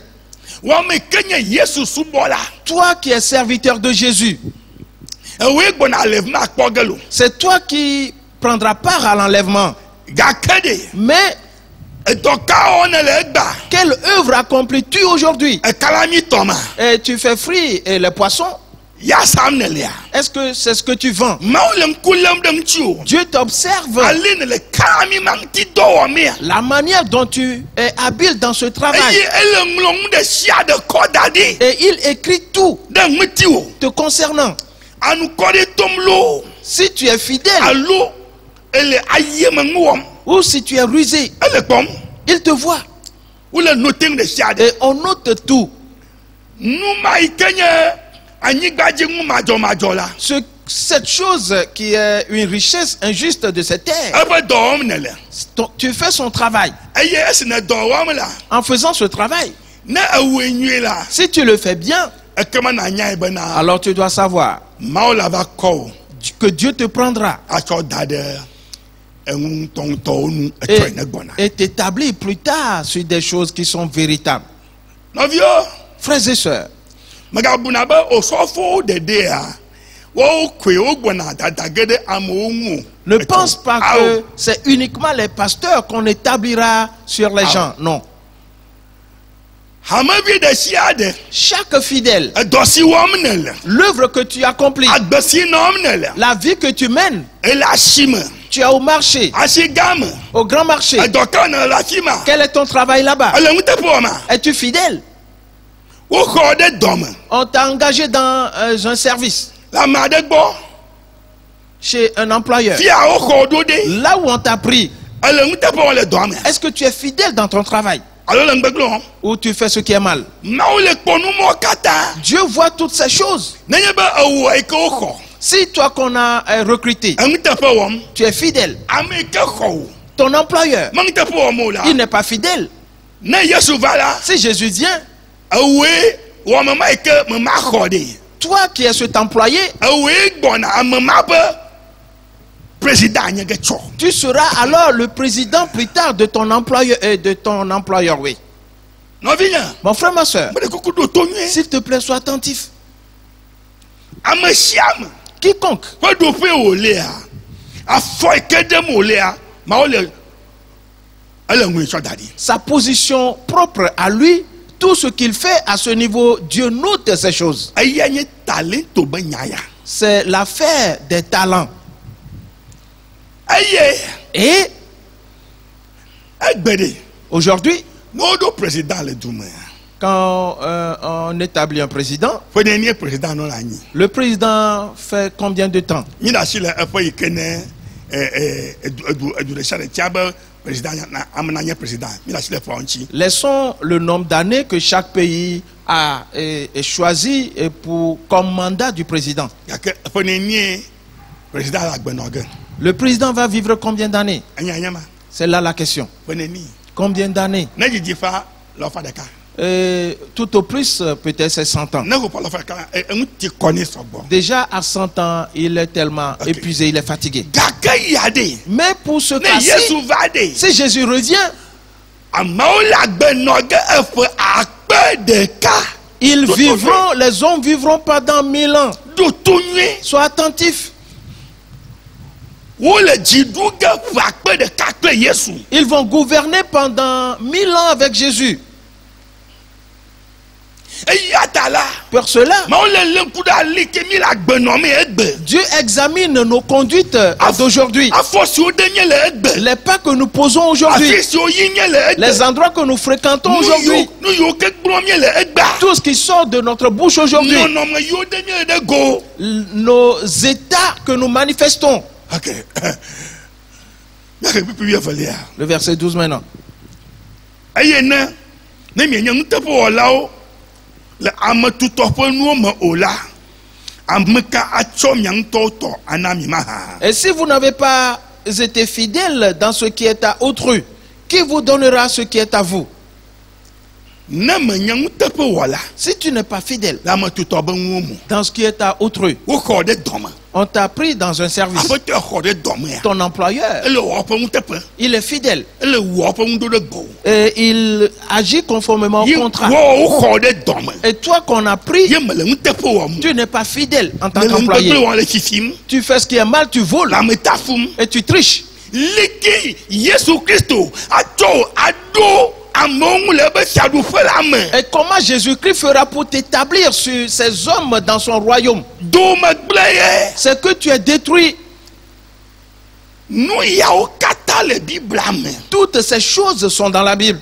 toi qui es serviteur de Jésus, c'est toi qui prendras part à l'enlèvement. Mais quelle œuvre accomplis-tu aujourd'hui? Et tu fais frire les poissons. Est-ce que c'est ce que tu vends? Dieu t'observe. La manière dont tu es habile dans ce travail. Et il écrit tout te concernant. Si tu es fidèle ou si tu es rusé, il te voit. Et on note tout. Cette chose qui est une richesse injuste de cette terre, tu fais son travail. En faisant ce travail, si tu le fais bien, alors tu dois savoir que Dieu te prendra et t'établir plus tard sur des choses qui sont véritables. Frères et sœurs, ne pense pas que c'est uniquement les pasteurs qu'on établira sur les gens. Non. Chaque fidèle, l'œuvre que tu accomplis, la vie que tu mènes, tu es au marché, au grand marché. Quel est ton travail là-bas? Es-tu fidèle? On t'a engagé dans un service, chez un employeur, là où on t'a pris. Est-ce que tu es fidèle dans ton travail? Ou tu fais ce qui est mal? Dieu voit toutes ces choses. Si toi qu'on a recruté, tu es fidèle, ton employeur, il n'est pas fidèle. Si Jésus vient, toi qui es cet employé, tu seras alors le président plus tard de ton employeur oui. Mon frère, ma soeur, s'il te plaît, sois attentif. Quiconque sa position propre à lui, tout ce qu'il fait à ce niveau, Dieu note ces choses. C'est l'affaire des talents. Et aujourd'hui, quand on établit un président, le président fait combien de temps? Laissons le nombre d'années que chaque pays a choisi comme mandat du président. Le président va vivre combien d'années? C'est là la question. Combien d'années? Tout au plus, peut-être c'est 100 ans. Déjà à 100 ans, il est tellement épuisé, il est fatigué. Mais pour ce cas-ci, si Jésus revient, les hommes vivront pendant 1000 ans. Sois attentif. Ils vont gouverner pendant 1000 ans avec Jésus. Pour cela, Dieu examine nos conduites d'aujourd'hui. Les pas que nous posons aujourd'hui, les endroits que nous fréquentons aujourd'hui, tout ce qui sort de notre bouche aujourd'hui, nos états que nous manifestons. Le verset 12 maintenant. Et si vous n'avez pas été fidèle dans ce qui est à autrui, qui vous donnera ce qui est à vous? Si tu n'es pas fidèle dans ce qui est à autrui, on t'a pris dans un service. Ton employeur, il est fidèle. Et il agit conformément au contrat. Et toi qu'on a pris, tu n'es pas fidèle en tant qu'employé. Tu fais ce qui est mal, tu voles. Et tu triches. Et comment Jésus-Christ fera pour t'établir sur ces hommes dans son royaume? C'est que tu es détruit. Toutes ces choses sont dans la Bible.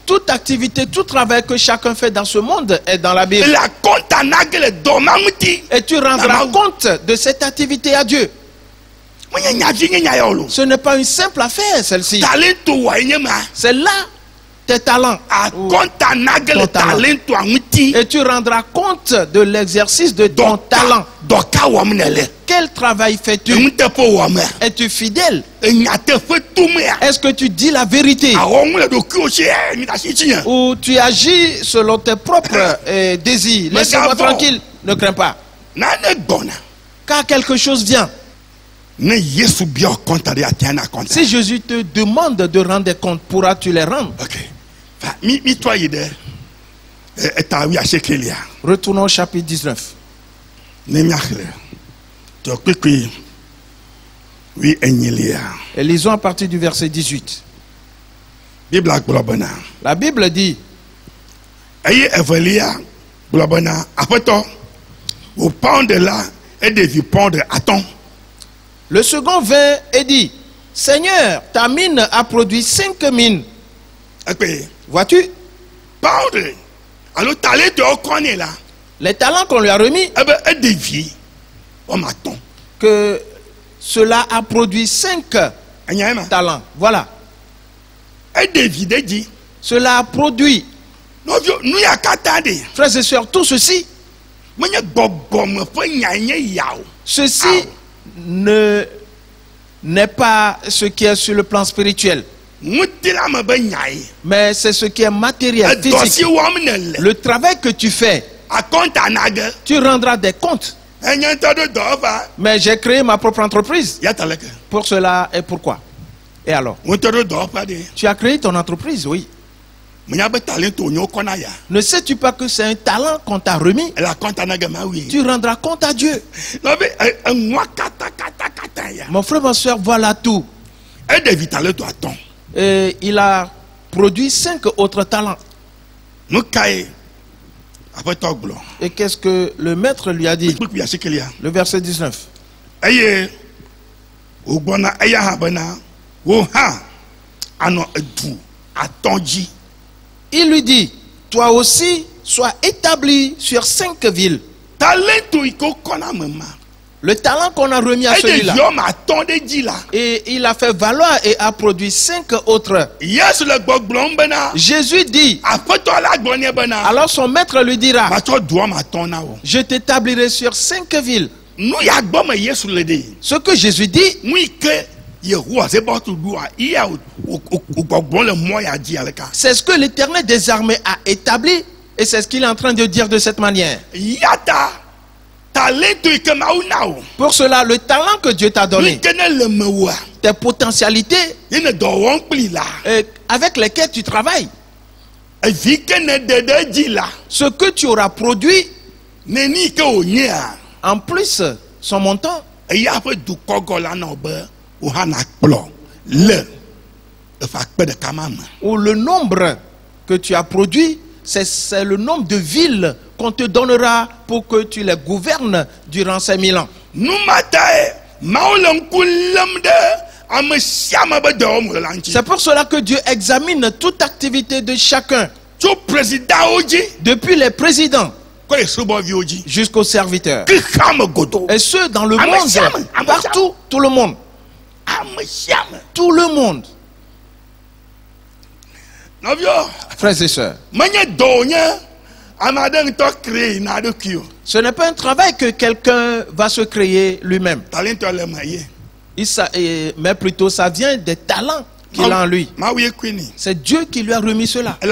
Toute activité, tout travail que chacun fait dans ce monde est dans la Bible. Et tu rendras compte de cette activité à Dieu. Ce n'est pas une simple affaire, celle-ci. C'est là tes talents. Ton talent. Et tu rendras compte de l'exercice de ton talent. Quel travail fais-tu? Es-tu fidèle? Est-ce que tu dis la vérité? Ou tu agis selon tes propres désirs? Laissez-moi tranquille, ne crains pas. Car quelque chose vient. Si Jésus te demande de rendre des comptes, pourras-tu les rendre? Retournons au chapitre 19. Et lisons à partir du verset 18. La Bible dit: le second vint et dit: Seigneur, ta mine a produit 5 mines. Vois-tu? Les talents qu'on lui a remis, que cela a produit 5 talents. Voilà. Cela a produit. Frères et sœurs, tout ceci, n'est pas ce qui est sur le plan spirituel, mais c'est ce qui est matériel, physique. Le travail que tu fais, tu rendras des comptes. Mais j'ai créé ma propre entreprise. Pour cela et pourquoi? Et alors? Tu as créé ton entreprise, oui. Ne sais-tu pas que c'est un talent qu'on t'a remis? Tu rendras compte à Dieu. Mon frère, ma soeur, voilà tout. Et il a produit 5 autres talents. Et qu'est-ce que le maître lui a dit? Le verset 19. Il lui dit: toi aussi, sois établi sur 5 villes. Le talent qu'on a remis à celui-là, et il a fait valoir et a produit 5 autres. Jésus dit, alors son maître lui dira: je t'établirai sur 5 villes. Ce que Jésus dit, c'est ce que l'Éternel des armées a établi, et c'est ce qu'il est en train de dire de cette manière. Pour cela, le talent que Dieu t'a donné, tes potentialités avec lesquelles tu travailles, ce que tu auras produit, en plus, son montant, ou le nombre que tu as produit, c'est le nombre de villes qu'on te donnera pour que tu les gouvernes durant ces 1000 ans. C'est pour cela que Dieu examine toute activité de chacun, depuis les présidents jusqu'aux serviteurs, et ceux dans le monde, partout, tout le monde. Tout le monde. Frères et sœurs, ce n'est pas un travail que quelqu'un va se créer lui-même, mais plutôt ça vient des talents qu'il a en lui. C'est Dieu qui lui a remis cela. Et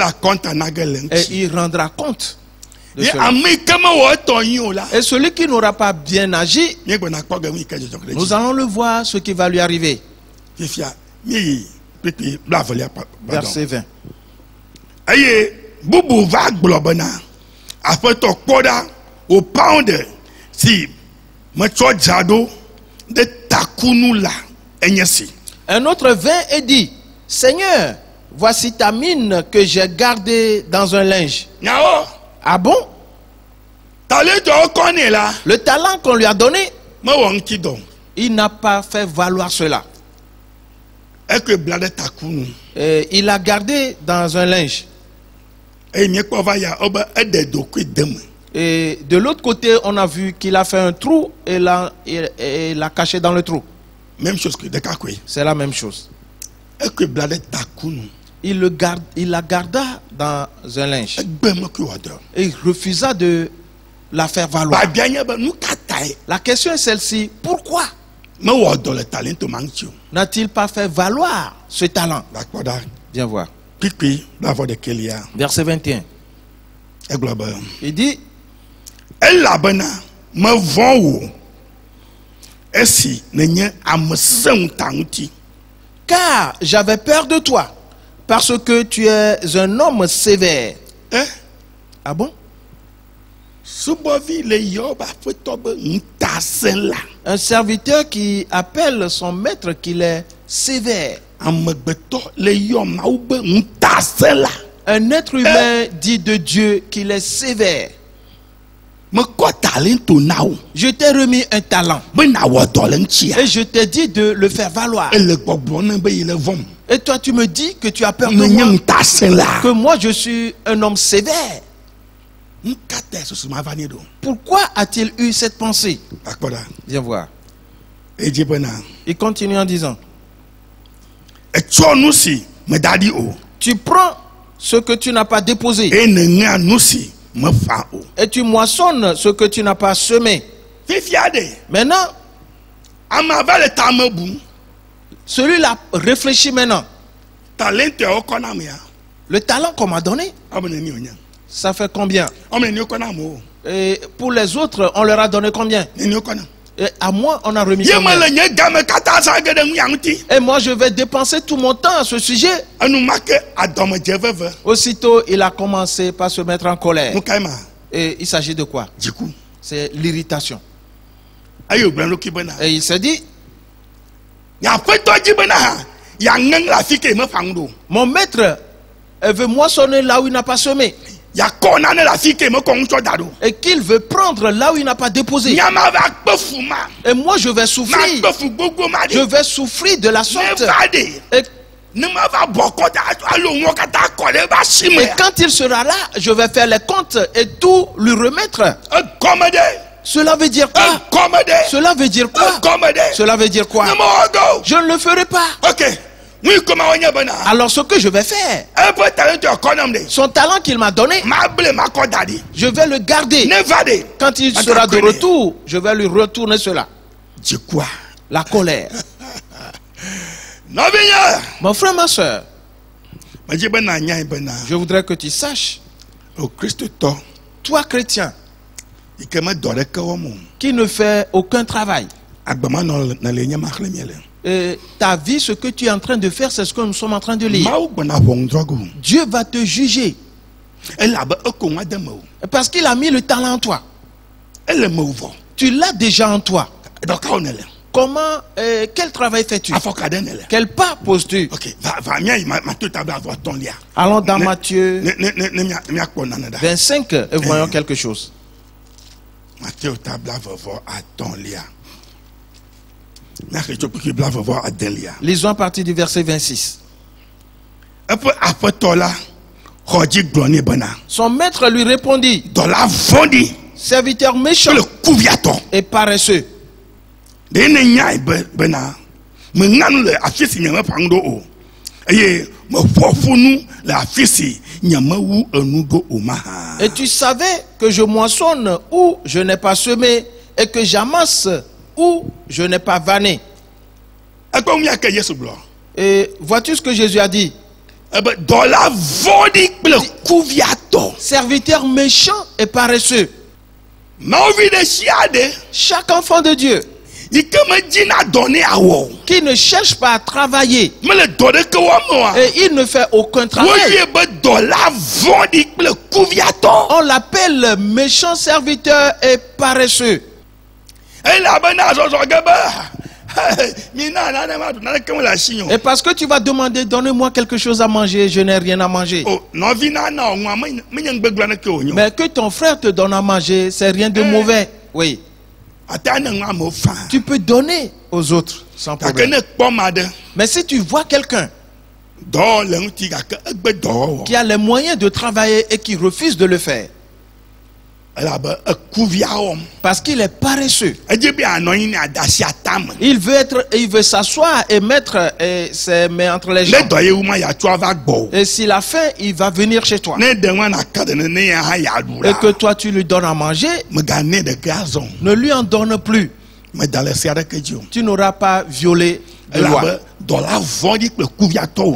il rendra compte de cela. Et celui qui n'aura pas bien agi, nous allons le voir ce qui va lui arriver. Verset 20. Un autre vint et dit, Seigneur, voici ta mine que j'ai gardée dans un linge. Ah bon? Le talent qu'on lui a donné, il n'a pas fait valoir cela. Et il l'a gardé dans un linge. Et de l'autre côté, on a vu qu'il a fait un trou et l'a caché dans le trou. Même chose que c'est la même chose. Il la garda dans un linge. Et il refusa de la faire valoir. La question est celle-ci. Pourquoi n'a-t-il pas fait valoir ce talent? Viens voir. Verset 21. Il dit, car j'avais peur de toi, parce que tu es un homme sévère. Ah bon? Un serviteur qui appelle son maître qu'il est sévère. Un être humain dit de Dieu qu'il est sévère. Je t'ai remis un talent et je t'ai dit de le faire valoir. Et toi tu me dis que tu as peur de moi, que moi je suis un homme sévère. Pourquoi a-t-il eu cette pensée? Viens voir. Il continue en disant, tu prends ce que tu n'as pas déposé et tu moissonnes ce que tu n'as pas semé. Maintenant, celui-là réfléchit maintenant. Le talent qu'on m'a donné, ça fait combien? Et pour les autres, on leur a donné combien? Et à moi, on a remis combien? Et moi, je vais dépenser tout mon temps à ce sujet. Aussitôt, il a commencé par se mettre en colère. Et il s'agit de quoi? C'est l'irritation. Et il s'est dit, mon maître veut moissonner là où il n'a pas semé. Et qu'il veut prendre là où il n'a pas déposé. Et moi je vais souffrir. Je vais souffrir de la sorte. Et quand il sera là, je vais faire les comptes et tout lui remettre. Cela veut dire quoi? Cela veut dire quoi? Cela veut dire quoi? Je ne le ferai pas. Alors ce que je vais faire, son talent qu'il m'a donné, je vais le garder. Quand il sera de retour, je vais lui retourner cela. La colère. Mon frère, ma soeur, je voudrais que tu saches, toi chrétien, qui ne fait aucun travail, et ta vie, ce que tu es en train de faire, c'est ce que nous sommes en train de lire. Dieu va te juger. Parce qu'il a mis le talent en toi. Tu l'as déjà en toi. Comment, quel travail fais-tu? Quel pas poses-tu? Allons dans Matthieu 25 et voyons quelque chose. Lisons à partir du verset 26. Son maître lui répondit, serviteur méchant et paresseux. Et tu savais que je moissonne où je n'ai pas semé et que j'amasse où je n'ai pas vanné. Et vois-tu ce que Jésus a dit? Serviteur méchant et paresseux. Chaque enfant de Dieu qui ne cherche pas à travailler et il ne fait aucun travail, on l'appelle méchant serviteur et paresseux. Et parce que tu vas demander, donnez-moi quelque chose à manger, je n'ai rien à manger. Mais que ton frère te donne à manger, c'est rien de mauvais. Oui. Tu peux donner aux autres sans problème. Mais si tu vois quelqu'un qui a les moyens de travailler et qui refuse de le faire, parce qu'il est paresseux, il veut s'asseoir et mettre ses mains entre les jambes. Et s'il a faim, il va venir chez toi. Et que toi tu lui donnes à manger, ne lui en donne plus. Tu n'auras pas violé de loi.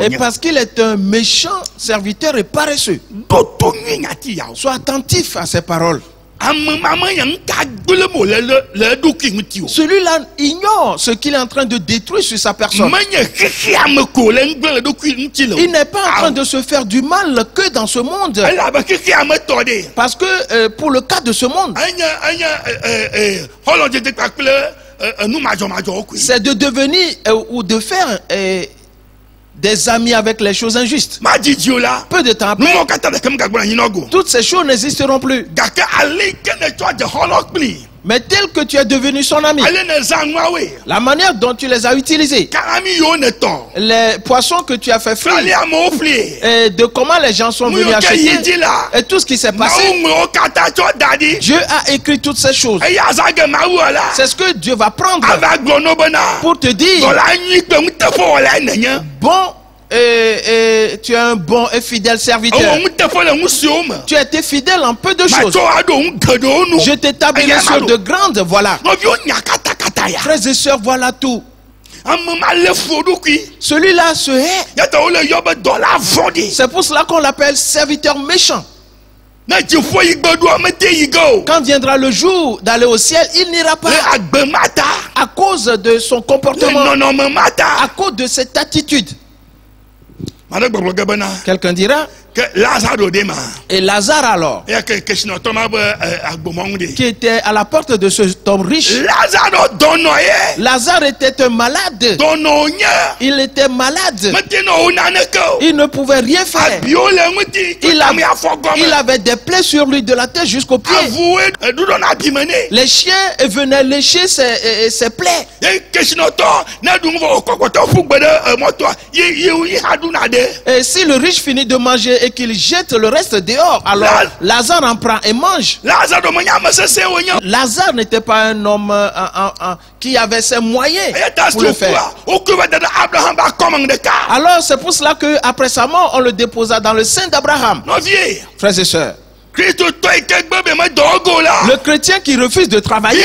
Et parce qu'il est un méchant serviteur et paresseux, sois attentif à ses paroles. Celui-là ignore ce qu'il est en train de détruire sur sa personne. Il n'est pas en train de se faire du mal que dans ce monde. Parce que pour le cas de ce monde, c'est de devenir ou de faire des amis avec les choses injustes. Peu de temps après, toutes ces choses n'existeront plus. Mais tel que tu es devenu son ami, la manière dont tu les as utilisés, les poissons que tu as fait frire, et de comment les gens sont venus acheter, et tout ce qui s'est passé, Dieu a écrit toutes ces choses. C'est ce que Dieu va prendre pour te dire, bon, tu es un bon et fidèle serviteur. Tu as été fidèle en peu de choses. Je t'établirai sur de grandes. Voilà. Frères et sœurs, voilà tout. Celui-là se hait. C'est pour cela qu'on l'appelle serviteur méchant. Quand viendra le jour d'aller au ciel, il n'ira pas à cause de son comportement, à cause de cette attitude. Quelqu'un dira, et Lazare alors, qui était à la porte de ce homme riche, Lazare était un malade. Il était malade. Il ne pouvait rien faire. Il avait des plaies sur lui de la tête jusqu'aux pieds. Les chiens venaient lécher ses plaies. Et si le riche finit de manger et qu'il jette le reste dehors, alors Lazare en prend et mange. Lazare n'était pas un homme qui avait ses moyens pour le faire. Alors c'est pour cela qu'après sa mort, on le déposa dans le sein d'Abraham. Frères et sœurs, le chrétien qui refuse de travailler,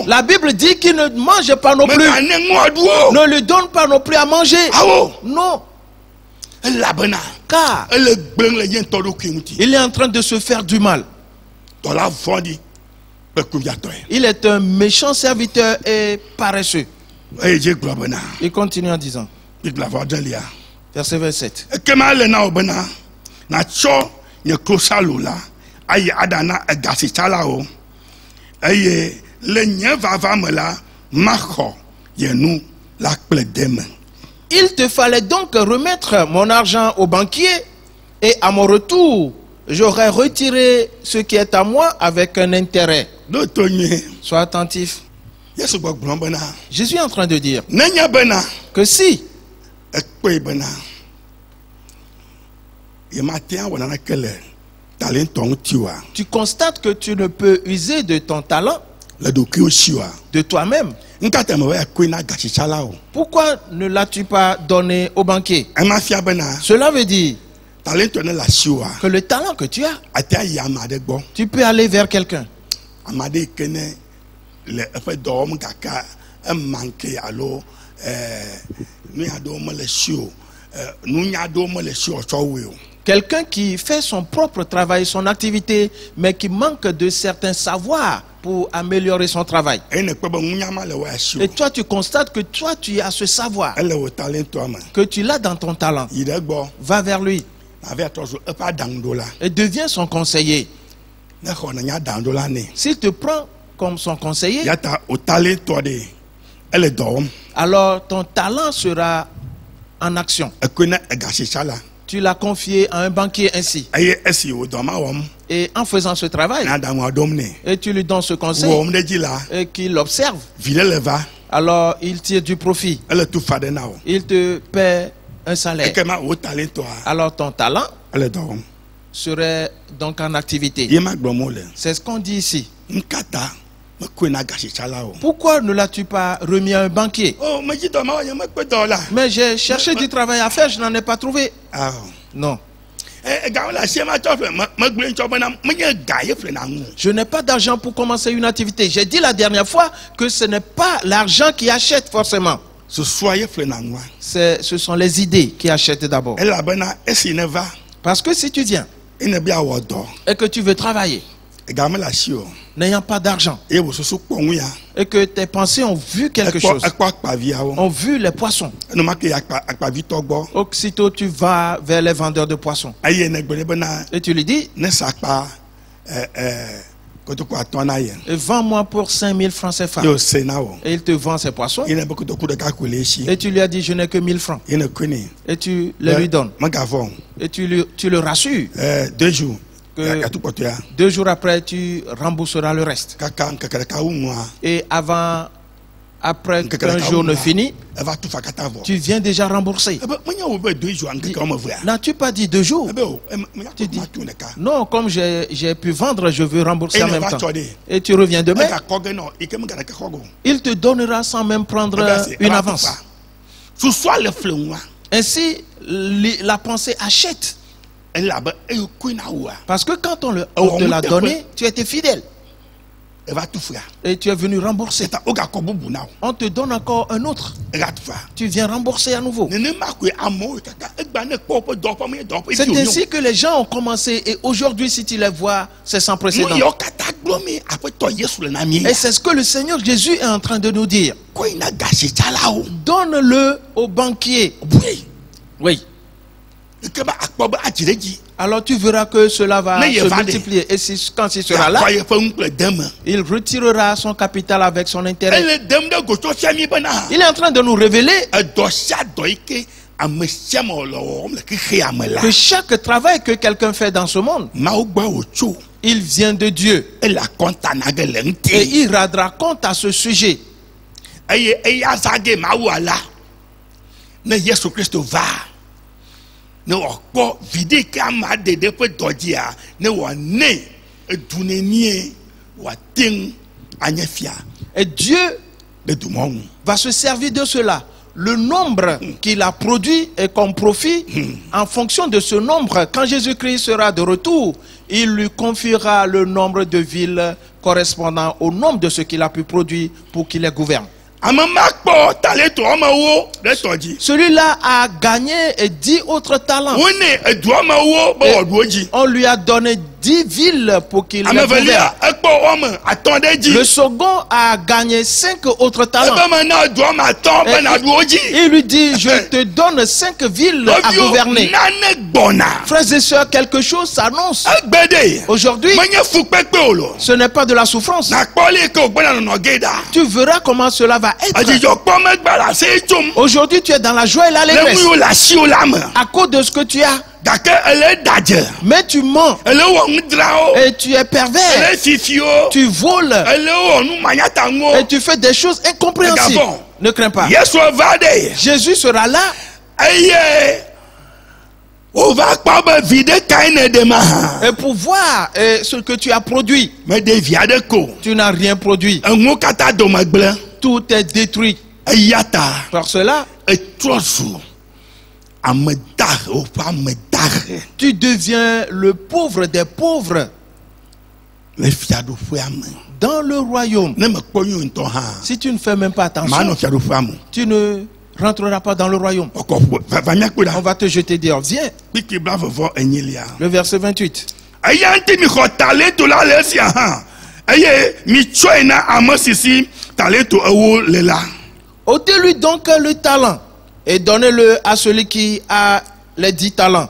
la Bible dit qu'il ne mange pas non plus, ne lui donne pas non plus à manger. Non. Car il est en train de se faire du mal. Il est un méchant serviteur et paresseux. Il continue en disant, verset 27. Il te fallait donc remettre mon argent au banquier, et à mon retour, j'aurais retiré ce qui est à moi avec un intérêt. Sois attentif. Jésus est en train de dire que si tu constates que tu ne peux user de ton talent, de toi-même, pourquoi ne l'as-tu pas donné au banquier? Cela veut dire que le talent que tu as, tu peux aller vers quelqu'un. Quelqu'un qui fait son propre travail, son activité, mais qui manque de certains savoirs pour améliorer son travail. Et toi, tu constates que toi, tu as ce savoir, que tu l'as dans ton talent. Va vers lui et deviens son conseiller. S'il te prend comme son conseiller, alors ton talent sera en action. Tu l'as confié à un banquier ainsi. Et en faisant ce travail, et tu lui donnes ce conseil, et qu'il l'observe, alors il tire du profit. Il te paie un salaire. Alors ton talent serait donc en activité. C'est ce qu'on dit ici. Pourquoi ne l'as-tu pas remis à un banquier? Mais j'ai cherché du travail à faire, je n'en ai pas trouvé. Non. Je n'ai pas d'argent pour commencer une activité. J'ai dit la dernière fois que ce n'est pas l'argent qui achète forcément. Ce sont les idées qui achètent d'abord. Parce que si tu viens et que tu veux travailler, n'ayant pas d'argent, et que tes pensées ont vu quelque chose, ont vu les poissons, aussitôt tu vas vers les vendeurs de poissons et tu lui dis, vends-moi pour 5000 francs CFA. Et il te vend ses poissons et tu lui as dit, je n'ai que 1000 francs, et tu les lui donnes et tu le rassures 2 jours après, tu rembourseras le reste. Et après qu'un jour ne finit, tu viens déjà rembourser. N'as-tu pas dit 2 jours? Tu dis, non, comme j'ai pu vendre, je veux rembourser en même temps. Et tu reviens demain. Il te donnera sans même prendre une avance. Ainsi, la pensée achète. Parce que quand on te l'a donné, tu étais fidèle. Et tu es venu rembourser. On te donne encore un autre. Tu viens rembourser à nouveau. C'est ainsi que les gens ont commencé. Et aujourd'hui, si tu les vois, c'est sans précédent. Et c'est ce que le Seigneur Jésus est en train de nous dire. Donne-le au banquier. Oui. Alors tu verras que cela va se multiplier. Et quand il sera là, il retirera son capital avec son intérêt. Il est en train de nous révéler que chaque travail que quelqu'un fait dans ce monde, il vient de Dieu. Et il rendra compte à ce sujet. Et Dieu va se servir de cela. Le nombre qu'il a produit et comme profit, en fonction de ce nombre, quand Jésus-Christ sera de retour, il lui confiera le nombre de villes correspondant au nombre de ce qu'il a pu produire pour qu'il les gouverne. Celui-là a gagné 10 autres talents. On lui a donné 10 villes pour qu'il les gouverne. Le second a gagné 5 autres talents. Il lui dit, je te donne 5 villes à gouverner. Frères et sœurs, quelque chose s'annonce. Aujourd'hui, ce n'est pas de la souffrance. Tu verras comment cela va être. Aujourd'hui, tu es dans la joie et l'allégresse à cause de ce que tu as. Mais tu mens et tu es pervers, tu voles et tu fais des choses incompréhensibles. Ne crains pas, Jésus sera là. Et pour voir ce que tu as produit, tu n'as rien produit. Tout est détruit. Par cela, tu deviens le pauvre des pauvres. Dans le royaume, si tu ne fais même pas attention, tu ne rentreras pas dans le royaume. On va te jeter dehors. Viens. Le verset 28. Ôtez-lui donc le talent et donnez-le à celui qui a les 10 talents.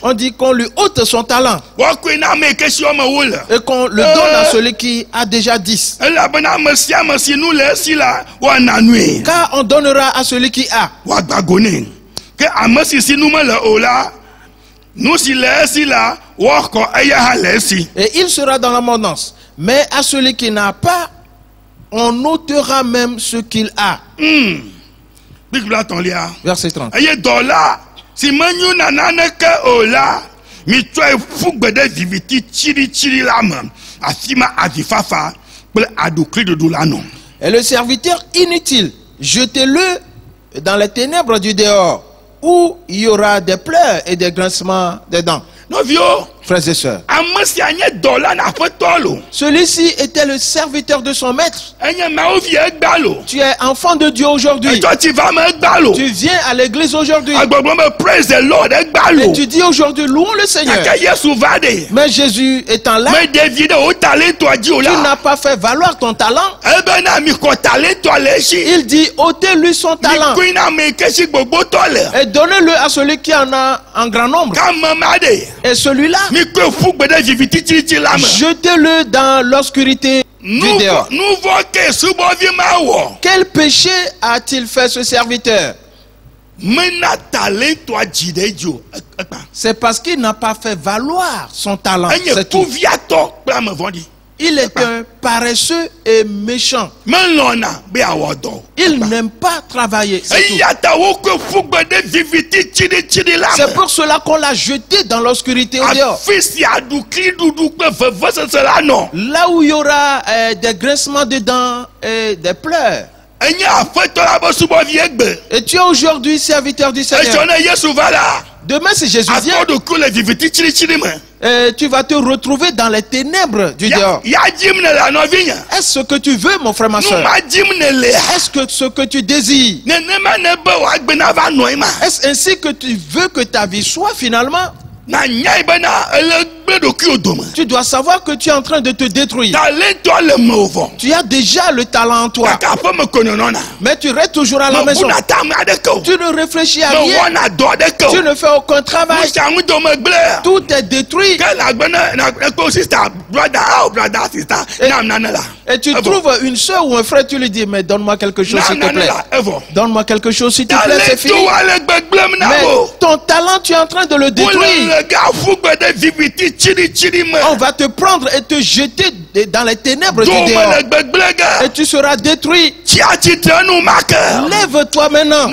On dit qu'on lui ôte son talent et qu'on le donne à celui qui a déjà 10. Car on donnera à celui qui a. Et il sera dans l'abondance. Mais à celui qui n'a pas, on ôtera même ce qu'il a. Verset 30. Si manu nanane ke ola mi tsoe fugbede viviti chiri lame asima azifafa ple adukri de doulano. Et le serviteur inutile, jetez-le dans les ténèbres du dehors, où il y aura des pleurs et des grincements des dents. Frères et sœurs, celui-ci était le serviteur de son maître. Tu es enfant de Dieu aujourd'hui. Tu viens à l'église aujourd'hui. Et tu dis aujourd'hui, louons le Seigneur. Mais Jésus étant là, tu n'as pas fait valoir ton talent. Il dit, ôtez-lui son talent et donnez-le à celui qui en a un grand nombre. Et celui-là, jetez-le dans l'obscurité du dehors. Quel péché a-t-il fait ce serviteur? C'est parce qu'il n'a pas fait valoir son talent. C'est tout. Il est un paresseux et méchant. Il n'aime pas travailler. C'est pour cela qu'on l'a jeté dans l'obscurité au dehors. Là où il y aura des grincements de dents et des pleurs. Et tu es aujourd'hui serviteur du Seigneur. Demain, si Jésus vient, tu vas te retrouver dans les ténèbres du dehors. Est-ce ce que tu veux, mon frère, ma soeur? Est-ce que ce que tu désires? Est-ce ainsi que tu veux que ta vie soit finalement? Tu dois savoir que tu es en train de te détruire. Tu as déjà le talent en toi, mais tu restes toujours à la maison. Tu ne réfléchis à rien. Tu ne fais aucun travail. Tout est détruit. Et tu trouves une soeur ou un frère, tu lui dis, mais donne-moi quelque chose s'il te plaît. Donne-moi quelque chose s'il te plaît, c'est fini. Mais ton talent, tu es en train de le détruire. On va te prendre et te jeter dans les ténèbres du dehors. Et tu seras détruit. Lève-toi maintenant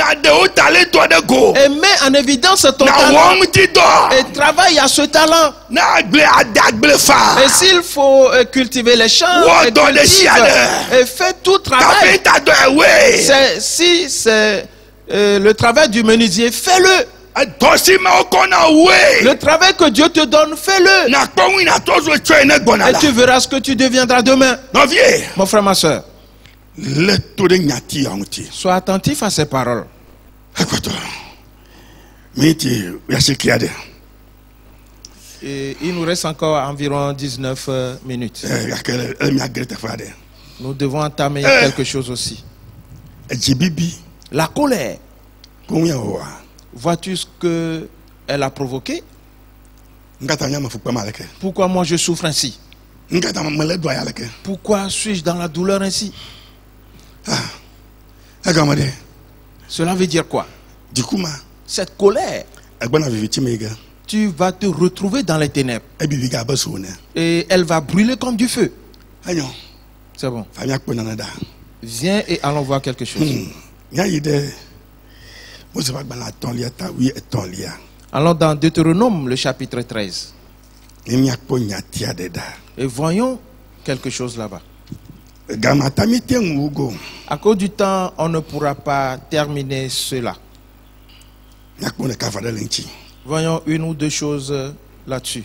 et mets en évidence ton talent et travaille à ce talent. Et s'il faut cultiver les champs, et fais tout travail. Si c'est le travail du menuisier, fais-le. Le travail que Dieu te donne, fais-le. Et tu verras ce que tu deviendras demain. Mon frère, ma soeur, sois attentif à ces paroles. Et il nous reste encore environ 19 minutes. Nous devons entamer quelque chose aussi. La colère. Vois-tu ce qu'elle a provoqué? Pourquoi moi je souffre ainsi? Pourquoi suis-je dans la douleur ainsi? Cela veut dire quoi? Cette colère, tu vas te retrouver dans les ténèbres. Et elle va brûler comme du feu. C'est bon. Viens et allons voir quelque chose. Allons dans Deutéronome, le chapitre 13. Et voyons quelque chose là-bas. À cause du temps, on ne pourra pas terminer cela. Voyons une ou deux choses là-dessus.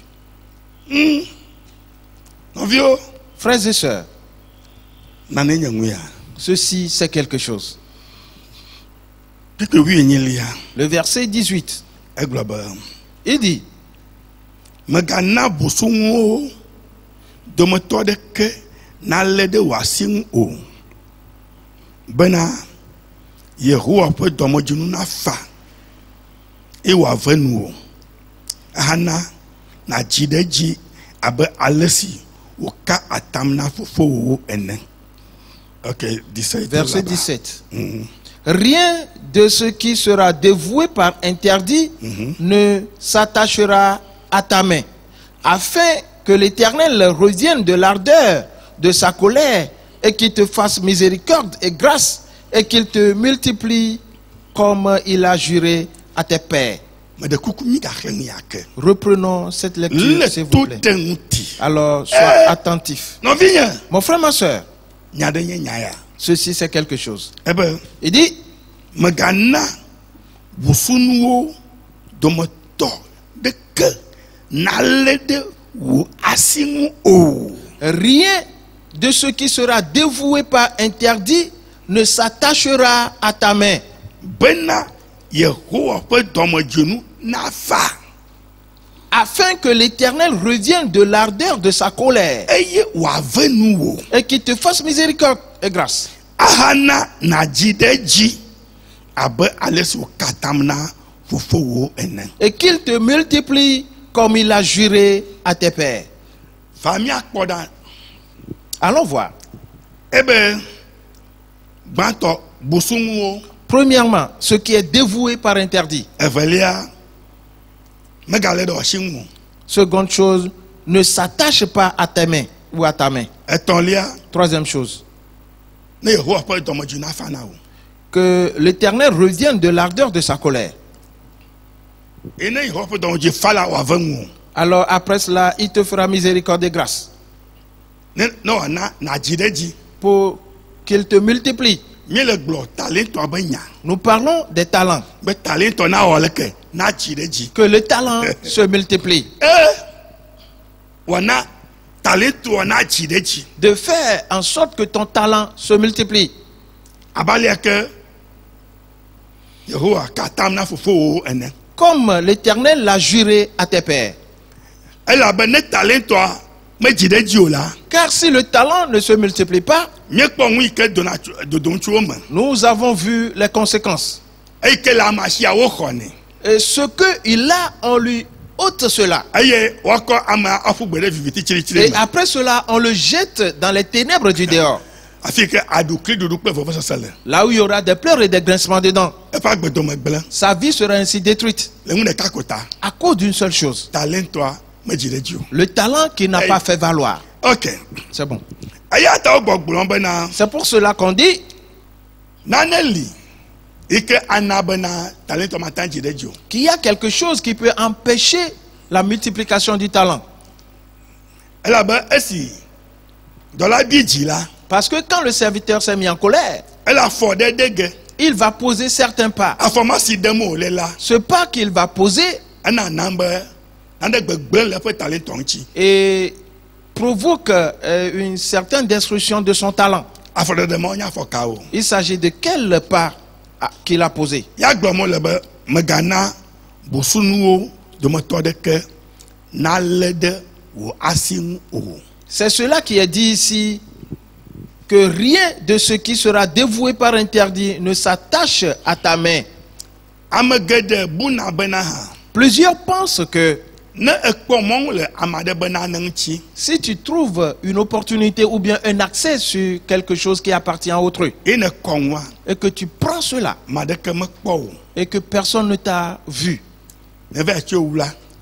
Frères et sœurs, ceci c'est quelque chose. Le verset 18, il dit: Megana bosungo domoto deke na lede wasin o bena Yehowa pe domojunu na fa e wa venu o ahana na jideji abe alesi o ka atamna fofo ene. OK, 17. Verset 17. Rien de ce qui sera dévoué par interdit ne s'attachera à ta main, afin que l'Éternel revienne de l'ardeur de sa colère et qu'il te fasse miséricorde et grâce et qu'il te multiplie comme il a juré à tes pères. Reprenons cette lecture, s'il vous plaît. Alors, sois attentif. Mon frère, ma soeur, ceci c'est quelque chose. Il dit: rien de ce qui sera dévoué par interdit ne s'attachera à ta main. Afin que l'Éternel revienne de l'ardeur de sa colère et qu'il te fasse miséricorde et grâce. Et qu'il te multiplie comme il a juré à tes pères. Allons voir. Premièrement, ce qui est dévoué par interdit. Seconde chose, ne s'attache pas à tes mains ou à ta main. Troisième chose, que l'Éternel revienne de l'ardeur de sa colère. Alors après cela, il te fera miséricorde et grâce. Pour qu'il te multiplie. Nous parlons des talents. Que le talent se multiplie. De faire en sorte que ton talent se multiplie. Comme l'Éternel l'a juré à tes pères. Car si le talent ne se multiplie pas, nous avons vu les conséquences. Et ce qu'il a, on lui ôte cela. Et après cela, on le jette dans les ténèbres du dehors. Là où il y aura des pleurs et des grincements dedans. Sa vie sera ainsi détruite. À cause d'une seule chose. Le talent qu'il n'a pas fait valoir. OK. C'est bon. C'est pour cela qu'on dit qu'il y a quelque chose qui peut empêcher la multiplication du talent. Parce que quand le serviteur s'est mis en colère, il va poser certains pas. Ce pas qu'il va poser et provoque une certaine destruction de son talent. Il s'agit de quel pas qu'il a posé. C'est cela qui est dit ici, que rien de ce qui sera dévoué par interdit ne s'attache à ta main. Plusieurs pensent que si tu trouves une opportunité ou bien un accès sur quelque chose qui appartient à autrui, et que tu prends cela, et que personne ne t'a vu,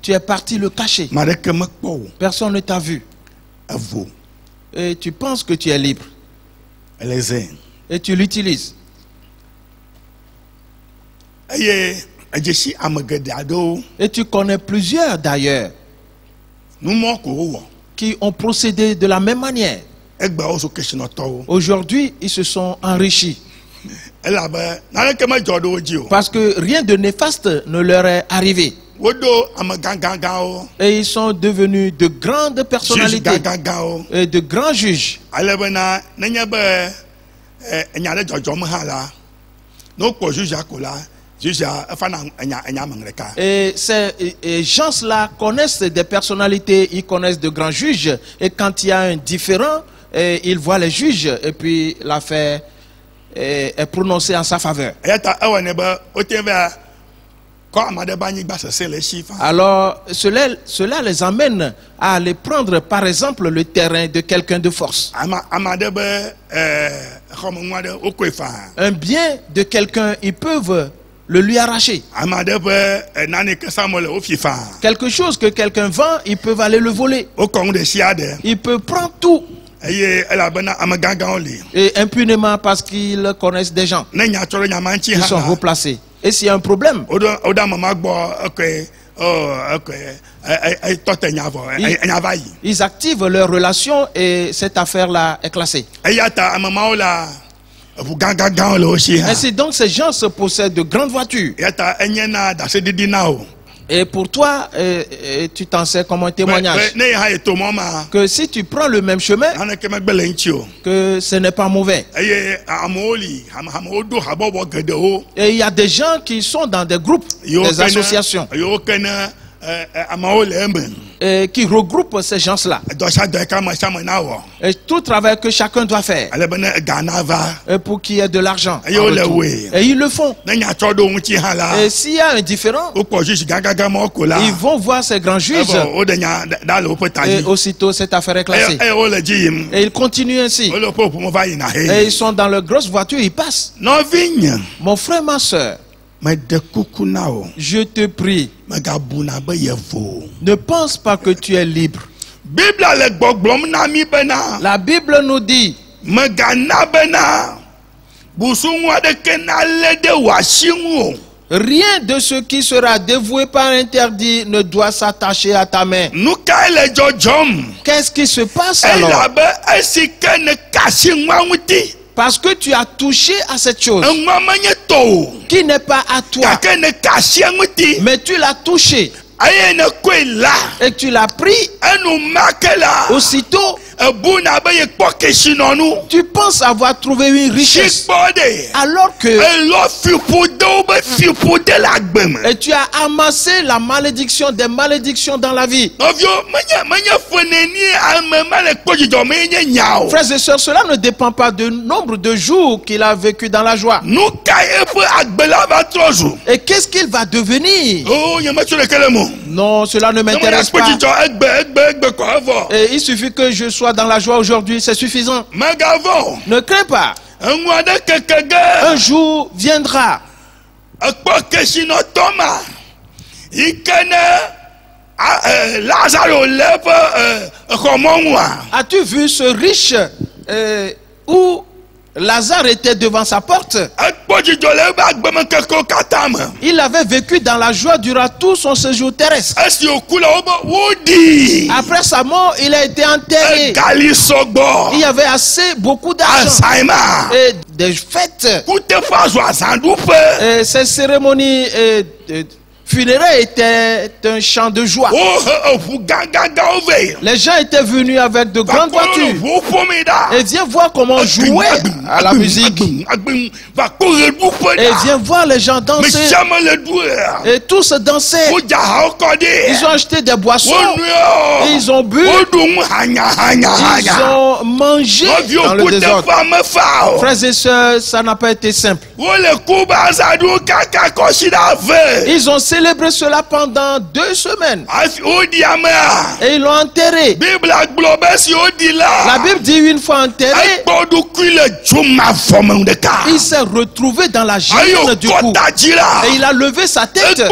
tu es parti le cacher, personne ne t'a vu, et tu penses que tu es libre, et tu l'utilises. Et tu connais plusieurs d'ailleurs qui ont procédé de la même manière. Aujourd'hui, ils se sont enrichis. Parce que rien de néfaste ne leur est arrivé. Et ils sont devenus de grandes personnalités et de grands juges. Et ces gens-là connaissent des personnalités, ils connaissent de grands juges. Et quand il y a un différend, ils voient les juges et puis l'affaire est prononcée en sa faveur. Alors cela les amène à aller prendre par exemple le terrain de quelqu'un de force. Un bien de quelqu'un, ils peuvent le lui arracher. Quelque chose que quelqu'un vend, ils peuvent aller le voler. Ils peuvent prendre tout. Et impunément parce qu'ils connaissent des gens. Ils sont replacés. Et s'il y a un problème, ils activent leur relation et cette affaire-là est classée. Ainsi donc, ces gens se possèdent de grandes voitures. Et pour toi, tu t'en sais comme un témoignage que si tu prends le même chemin, que ce n'est pas mauvais. Et il y a des gens qui sont dans des groupes, des associations, et qui regroupent ces gens-là. Et tout le travail que chacun doit faire pour qu'il y ait de l'argent. Et ils le font. Et s'il y a un différend, ils vont voir ces grands juges. Et aussitôt cette affaire est classée. Et ils continuent ainsi. Et ils sont dans leur grosse voiture, ils passent. Mon frère, ma soeur, je te prie, ne pense pas que tu es libre. La Bible nous dit, rien de ce qui sera dévoué par interdit ne doit s'attacher à ta main. Qu'est-ce qui se passe alors? Parce que tu as touché à cette chose qui n'est pas à toi, mais tu l'as touché et tu l'as pris. Aussitôt, tu penses avoir trouvé une richesse alors que et tu as amassé la malédiction des malédictions dans la vie. Frères et sœurs, cela ne dépend pas du nombre de jours qu'il a vécu dans la joie. Et qu'est-ce qu'il va devenir? Non, cela ne m'intéresse pas. Et il suffit que je sois dans la joie aujourd'hui, c'est suffisant. Ne crains pas. Un jour viendra. As-tu vu ce riche où Lazare était devant sa porte? Il avait vécu dans la joie durant tout son séjour terrestre. Après sa mort, il a été enterré. Il y avait beaucoup d'argent et des fêtes. Et ces cérémonies funéraire était un chant de joie. Les gens étaient venus avec de grandes voitures. Et viens voir comment on jouait à la musique. Et viens voir les gens danser. Et tous dansaient. Ils ont acheté des boissons. Et ils ont bu. Ils ont mangé dans le désordre. Frères et sœurs, ça n'a pas été simple. Ils ont célébré cela pendant 2 semaines. Et ils l'ont enterré. La Bible dit une fois enterré, il s'est retrouvé dans la gêne du cou. Et il a levé sa tête.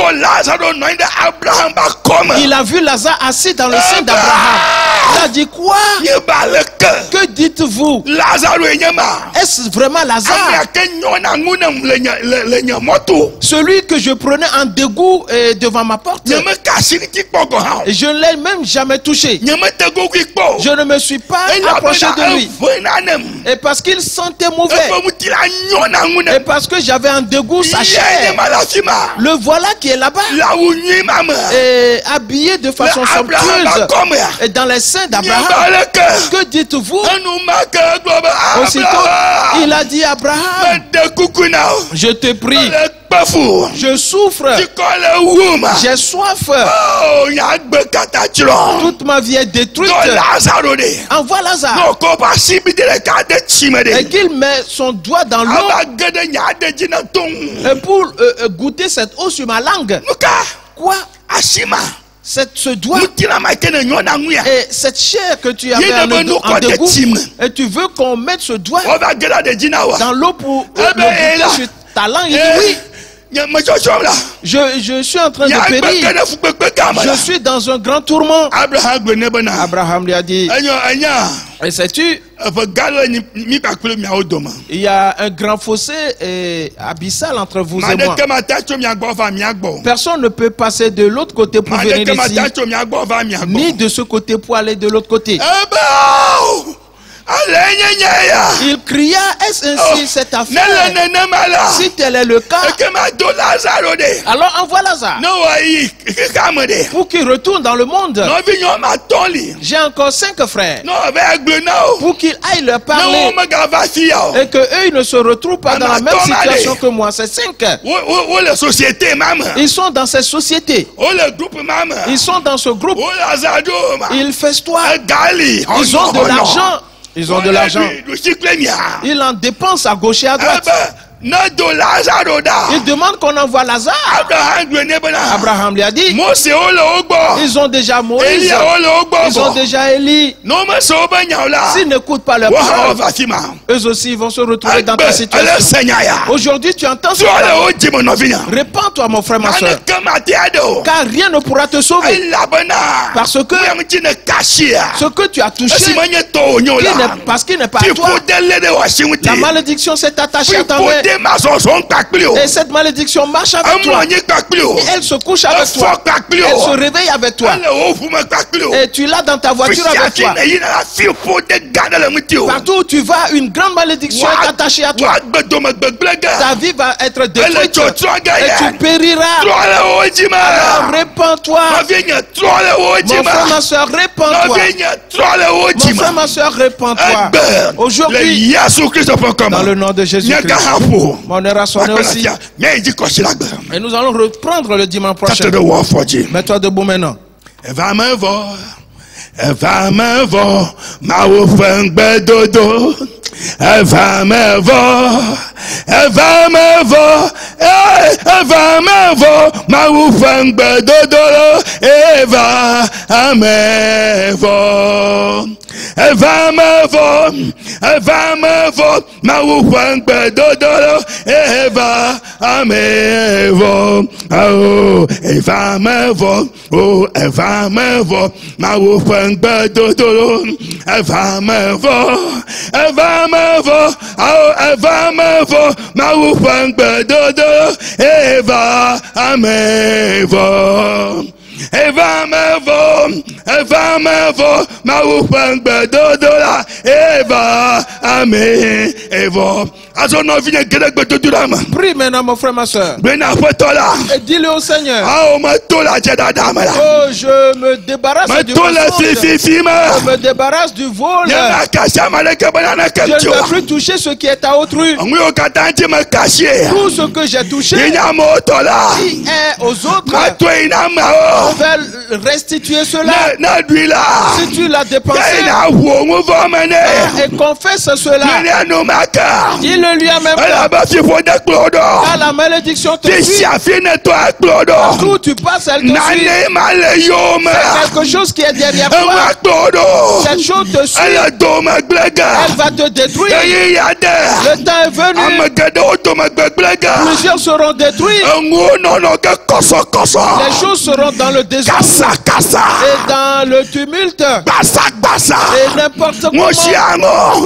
Il a vu Lazare assis dans le sein d'Abraham. Il a dit quoi? Que dites-vous? Est-ce vraiment Lazare? Celui que je prenais en dégoût debout devant ma porte. Et je ne l'ai même jamais touché. Je ne me suis pas approché de lui. Et parce qu'il sentait mauvais. Et parce que j'avais un dégoût sa chair. Le voilà qui est là-bas. Et habillé de façon somptueuse. Et dans les seins d'Abraham. Que dites-vous? Aussitôt, il a dit à Abraham, je te prie, je souffre, j'ai soif, toute ma vie est détruite. Envoie Lazare et qu'il met son doigt dans l'eau et pour goûter cette eau sur ma langue. Quoi? Ce doigt et cette chair que tu avais en dégoût, et tu veux qu'on mette ce doigt dans l'eau pour le goûter sur ta langue? Il dit oui. Je suis en train de périr. Je suis dans un grand tourment. Abraham lui a dit, et sais-tu, il y a un grand fossé abyssal entre vous et moi. Personne ne peut passer de l'autre côté pour venir ici, ni de ce côté pour aller de l'autre côté. Il cria, est-ce ainsi cette affaire? Si tel est le cas, alors envoie Lazare pour qu'il retourne dans le monde. J'ai encore 5 frères pour qu'ils aillent leur parler et qu'eux ne se retrouvent pas dans la même situation que moi. C'est 5. Ils sont dans cette société. Ils sont dans ce groupe. Ils festoient. Ils ont de l'argent. Ils ont de l'argent. Ils en dépensent à gauche et à droite. Il demande qu'on envoie Lazare. Abraham lui a dit, ils ont déjà Moïse, ils ont déjà Élie. S'ils n'écoutent pas leur parole, eux aussi vont se retrouver dans ta situation. Aujourd'hui tu entends ce parole. Répands-toi mon frère, ma soeur, car rien ne pourra te sauver. Parce que ce que tu as touché, parce qu'il n'est pas à toi, la malédiction s'est attachée à ta main. Et cette malédiction marche avec toi. Et elle se couche avec toi. Elle se réveille avec toi. Et tu l'as dans ta voiture avec toi. Partout où tu vas, une grande malédiction est attachée à toi. Ta vie va être détruite. Et tu périras. Alors répands-toi. Mon frère, ma soeur, répands-toi. Mon frère, ma soeur, répands-toi. Aujourd'hui, dans le nom de Jésus-Christ. Mon heure a sonné aussi. Et nous allons reprendre le dimanche prochain. Mets-toi debout maintenant. Prie maintenant mon frère, ma soeur. Et dis-le au Seigneur. Oh, je me débarrasse du mensonge. Je me débarrasse du vol. Je ne veux plus toucher ce qui est à autrui. Tout ce que j'ai touché qui est aux autres, on va restituer cela. Si tu l'as dépensé, et confesse cela, dis-le lui en même temps. Car la malédiction te suit. Partout où tu passes, elle te suit. C'est quelque chose qui est derrière toi. Cette chose te suit. Elle va te détruire. Le temps est venu. Plusieurs seront détruits. Les choses seront dans le désordre et dans le tumulte et n'importe comment.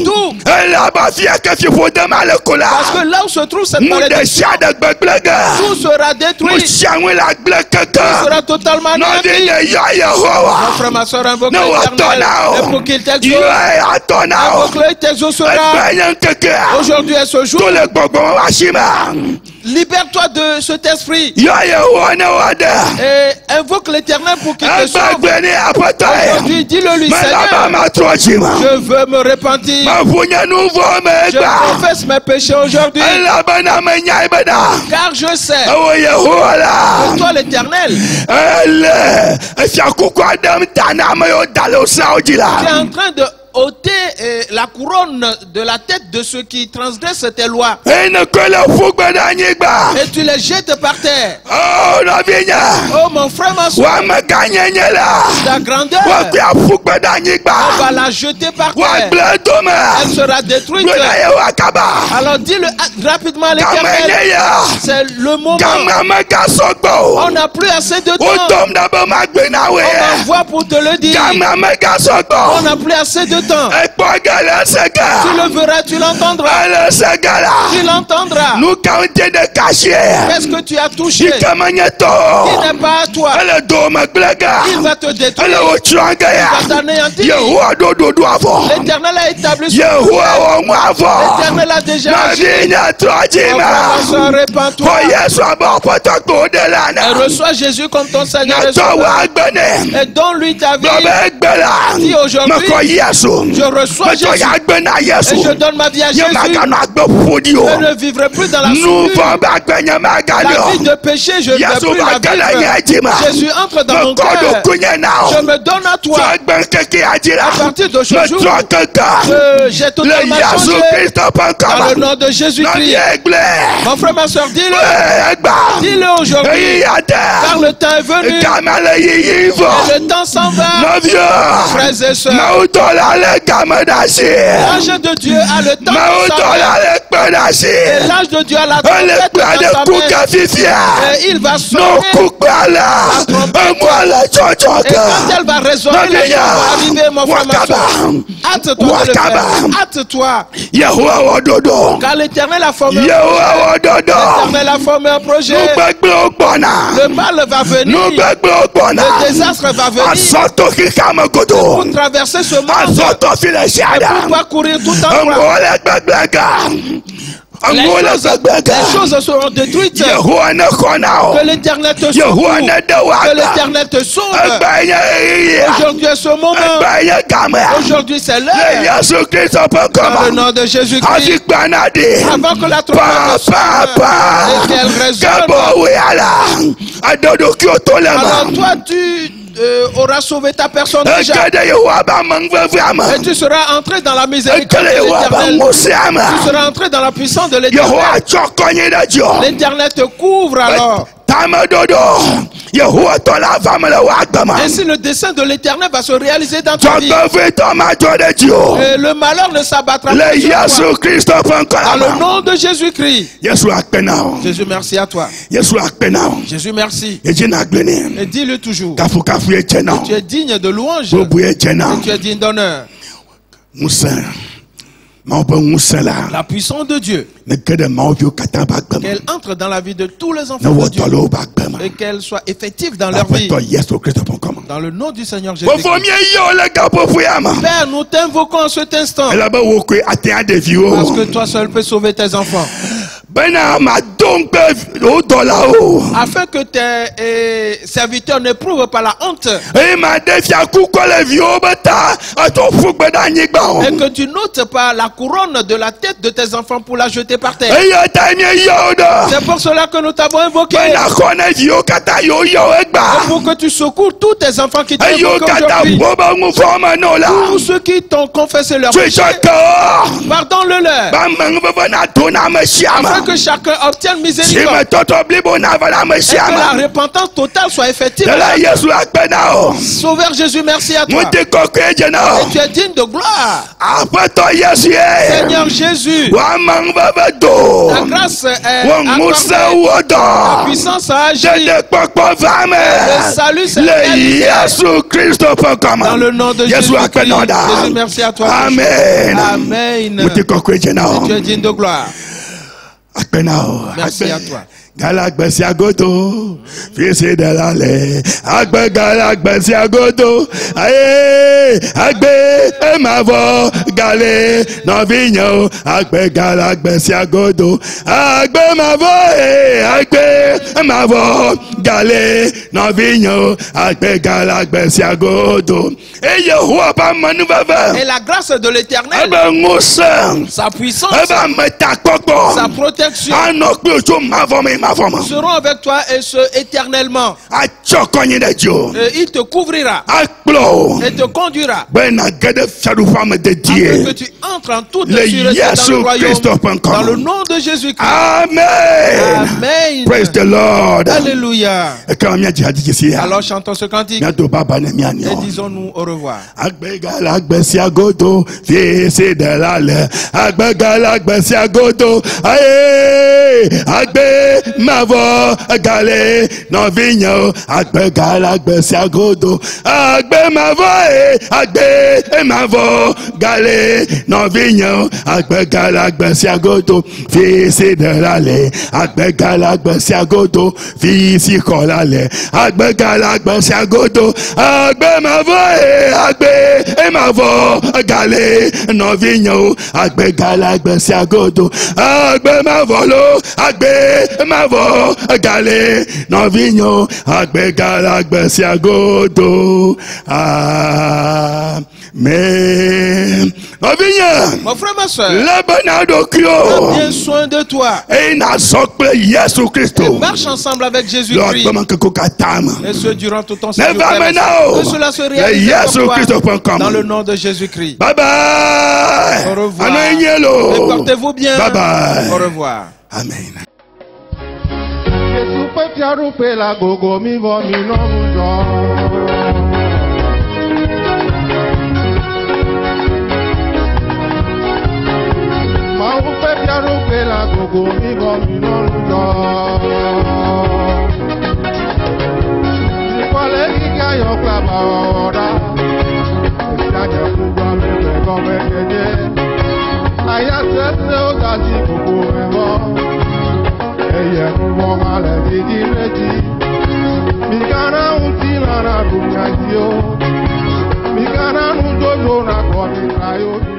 Tout. Parce que là où se trouve cette malédiction, tout sera détruit. Tout sera totalement détruit. Mon frère, ma soeur, invoque l'Éternel. Et pour qu'il t'exauce, invoque-le, il t'exaucera. Aujourd'hui est ce jour. Libère-toi de cet esprit. Et invoque l'Éternel pour qu'il te sauve. Aujourd'hui, dis-le lui, Seigneur, je veux me repentir. Je confesse mes péchés aujourd'hui. Car je sais que toi, l'Éternel, tu es en train de ôter la couronne de la tête de ceux qui transgressent tes lois. Et tu les jettes par terre. Oh mon frère, ma soeur, ta grandeur, on va la jeter par terre. Elle sera détruite. Alors dis-le rapidement à l'Éternel. C'est le moment. On n'a plus assez de temps. On m'envoie pour te le dire. On n'a plus assez de temps. Tu le verras, tu l'entendras. Tu l'entendras. Qu'est-ce que tu as touché qui n'est pas à toi? Il va te détruire. Il va t'anéantir. L'Éternel a établi son pouvoir. L'Éternel a déjà agi. Répands-toi. Et reçois Jésus comme ton Seigneur et Sauveur. Et donne-lui ta vie. Dis aujourd'hui, je reçois Jésus et je donne ma vie à Jésus. Je ne vivrai plus dans la souillure. La vie de péché, je ne veux plus la vivre. Jésus entre dans mon cœur. Je me donne à toi. À partir de ce jour, j'ai totalement changé. Dans le nom de Jésus-Christ. Mon frère, ma soeur, dis-le. Dis-le aujourd'hui. Car le temps est venu. Et le temps s'en va. Frères et sœurs, l'âge de Dieu a le temps de s'en va. Et l'âge de Dieu a la trompette dans sa main. Et il va sonner la trompette. Et quand elle va résonner, les gens vont arriver, mon frère, ma soeur. Hâte-toi de le faire. Hâte-toi. Car l'Éternel a formé l'Éternel a formé un projet. Le mal va venir. Le désastre va venir. Pour traverser ce monde. Et pour parcourir tout en droit. Les choses seront détruites. Que l'Éternel te sauve. Que l'Éternel te sauve. Aujourd'hui est ce moment. Aujourd'hui c'est l'heure. Dans le nom de Jésus-Christ. Avant que la trompette sonne et qu'elle résonne. Alors toi tu aura sauvé ta personne déjà. Et tu seras entré dans la miséricorde de l'Éternel. Tu seras entré dans la puissance de l'Éternel. L'Éternel te couvre alors. Ainsi le dessein de l'Éternel va se réaliser dans ta vie. Et le malheur ne s'abattra pas sur toi. Dans le nom de Jésus-Christ. Jésus, merci à toi. Jésus, merci. Et dis-le toujours. Tu es digne de louange. Et tu es digne d'honneur. La puissance de Dieu, qu'elle entre dans la vie de tous les enfants de Dieu et qu'elle soit effective dans leur vie. Dans le nom du Seigneur Jésus. Père, nous t'invoquons en cet instant parce que toi seul peux sauver tes enfants. Afin que tes serviteurs n'éprouvent pas la honte. Et que tu notes pas la couronne de la tête de tes enfants pour la jeter par terre. C'est pour cela que nous t'avons invoqué. Et pour que tu secours tous tes enfants qui t'invoquent aujourd'hui. Tous ceux qui t'ont confessé leur péché, pardonne-le leur. Afin que chacun obtienne miséricorde. Si me t'oublie mon avala me Et que la repentance totale soit effective. Sauveur Jésus, merci à toi. Et tu es digne de gloire. Seigneur Jésus, ta grâce est accordée. Ta puissance a agi. Le salut c'est dans le nom de Jésus. Jésus, merci à toi. Amen. Amen. Et tu es digne de gloire. Merci à toi. Galak Besiagoto, fils de l'allée, Agbe Galak Besiagoto, aïe, Agbe, Mavo, Galé, Novigno, Agbe Galak Besiagoto, Agbe Mavo, Agbe, Mavo, Galé, Novigno, Agbe Galak Besiagoto, et Yehova pas manuvava. Et la grâce de l'Éternel, sa puissance, sa protection, seront avec toi et ce éternellement. Et il te couvrira et te conduira afin que tu entres en toute sûreté dans le royaume dans le nom de Jésus-Christ. Amen. Amen. Praise the Lord. Alléluia. Alors chantons ce cantique et disons-nous au revoir. Mavo galé novinho agbe galagbe siagodo agbe mavo agbe mavo galé novinho agbe galagbe siagodo fils de l'allée agbe galagbe siagodo fils kolale agbe galagbe siagodo agbe mavo galé novinho agbe galagbe siagodo agbe mavolo agbe mavo galé novinho agbe galagbe siagodo. Amen. Novinho, mon frère, ma soeur, prends bien soin de toi et marche ensemble avec Jésus-Christ et ce durant tout ton séjour. Que cela se réalise pour toi dans le nom de Jésus-Christ. Bye bye. Au revoir. Et portez-vous bien. Bye bye. Au revoir. Amen. Mikana unti lana dunyayo, mikana nudodo na kwa mikayo.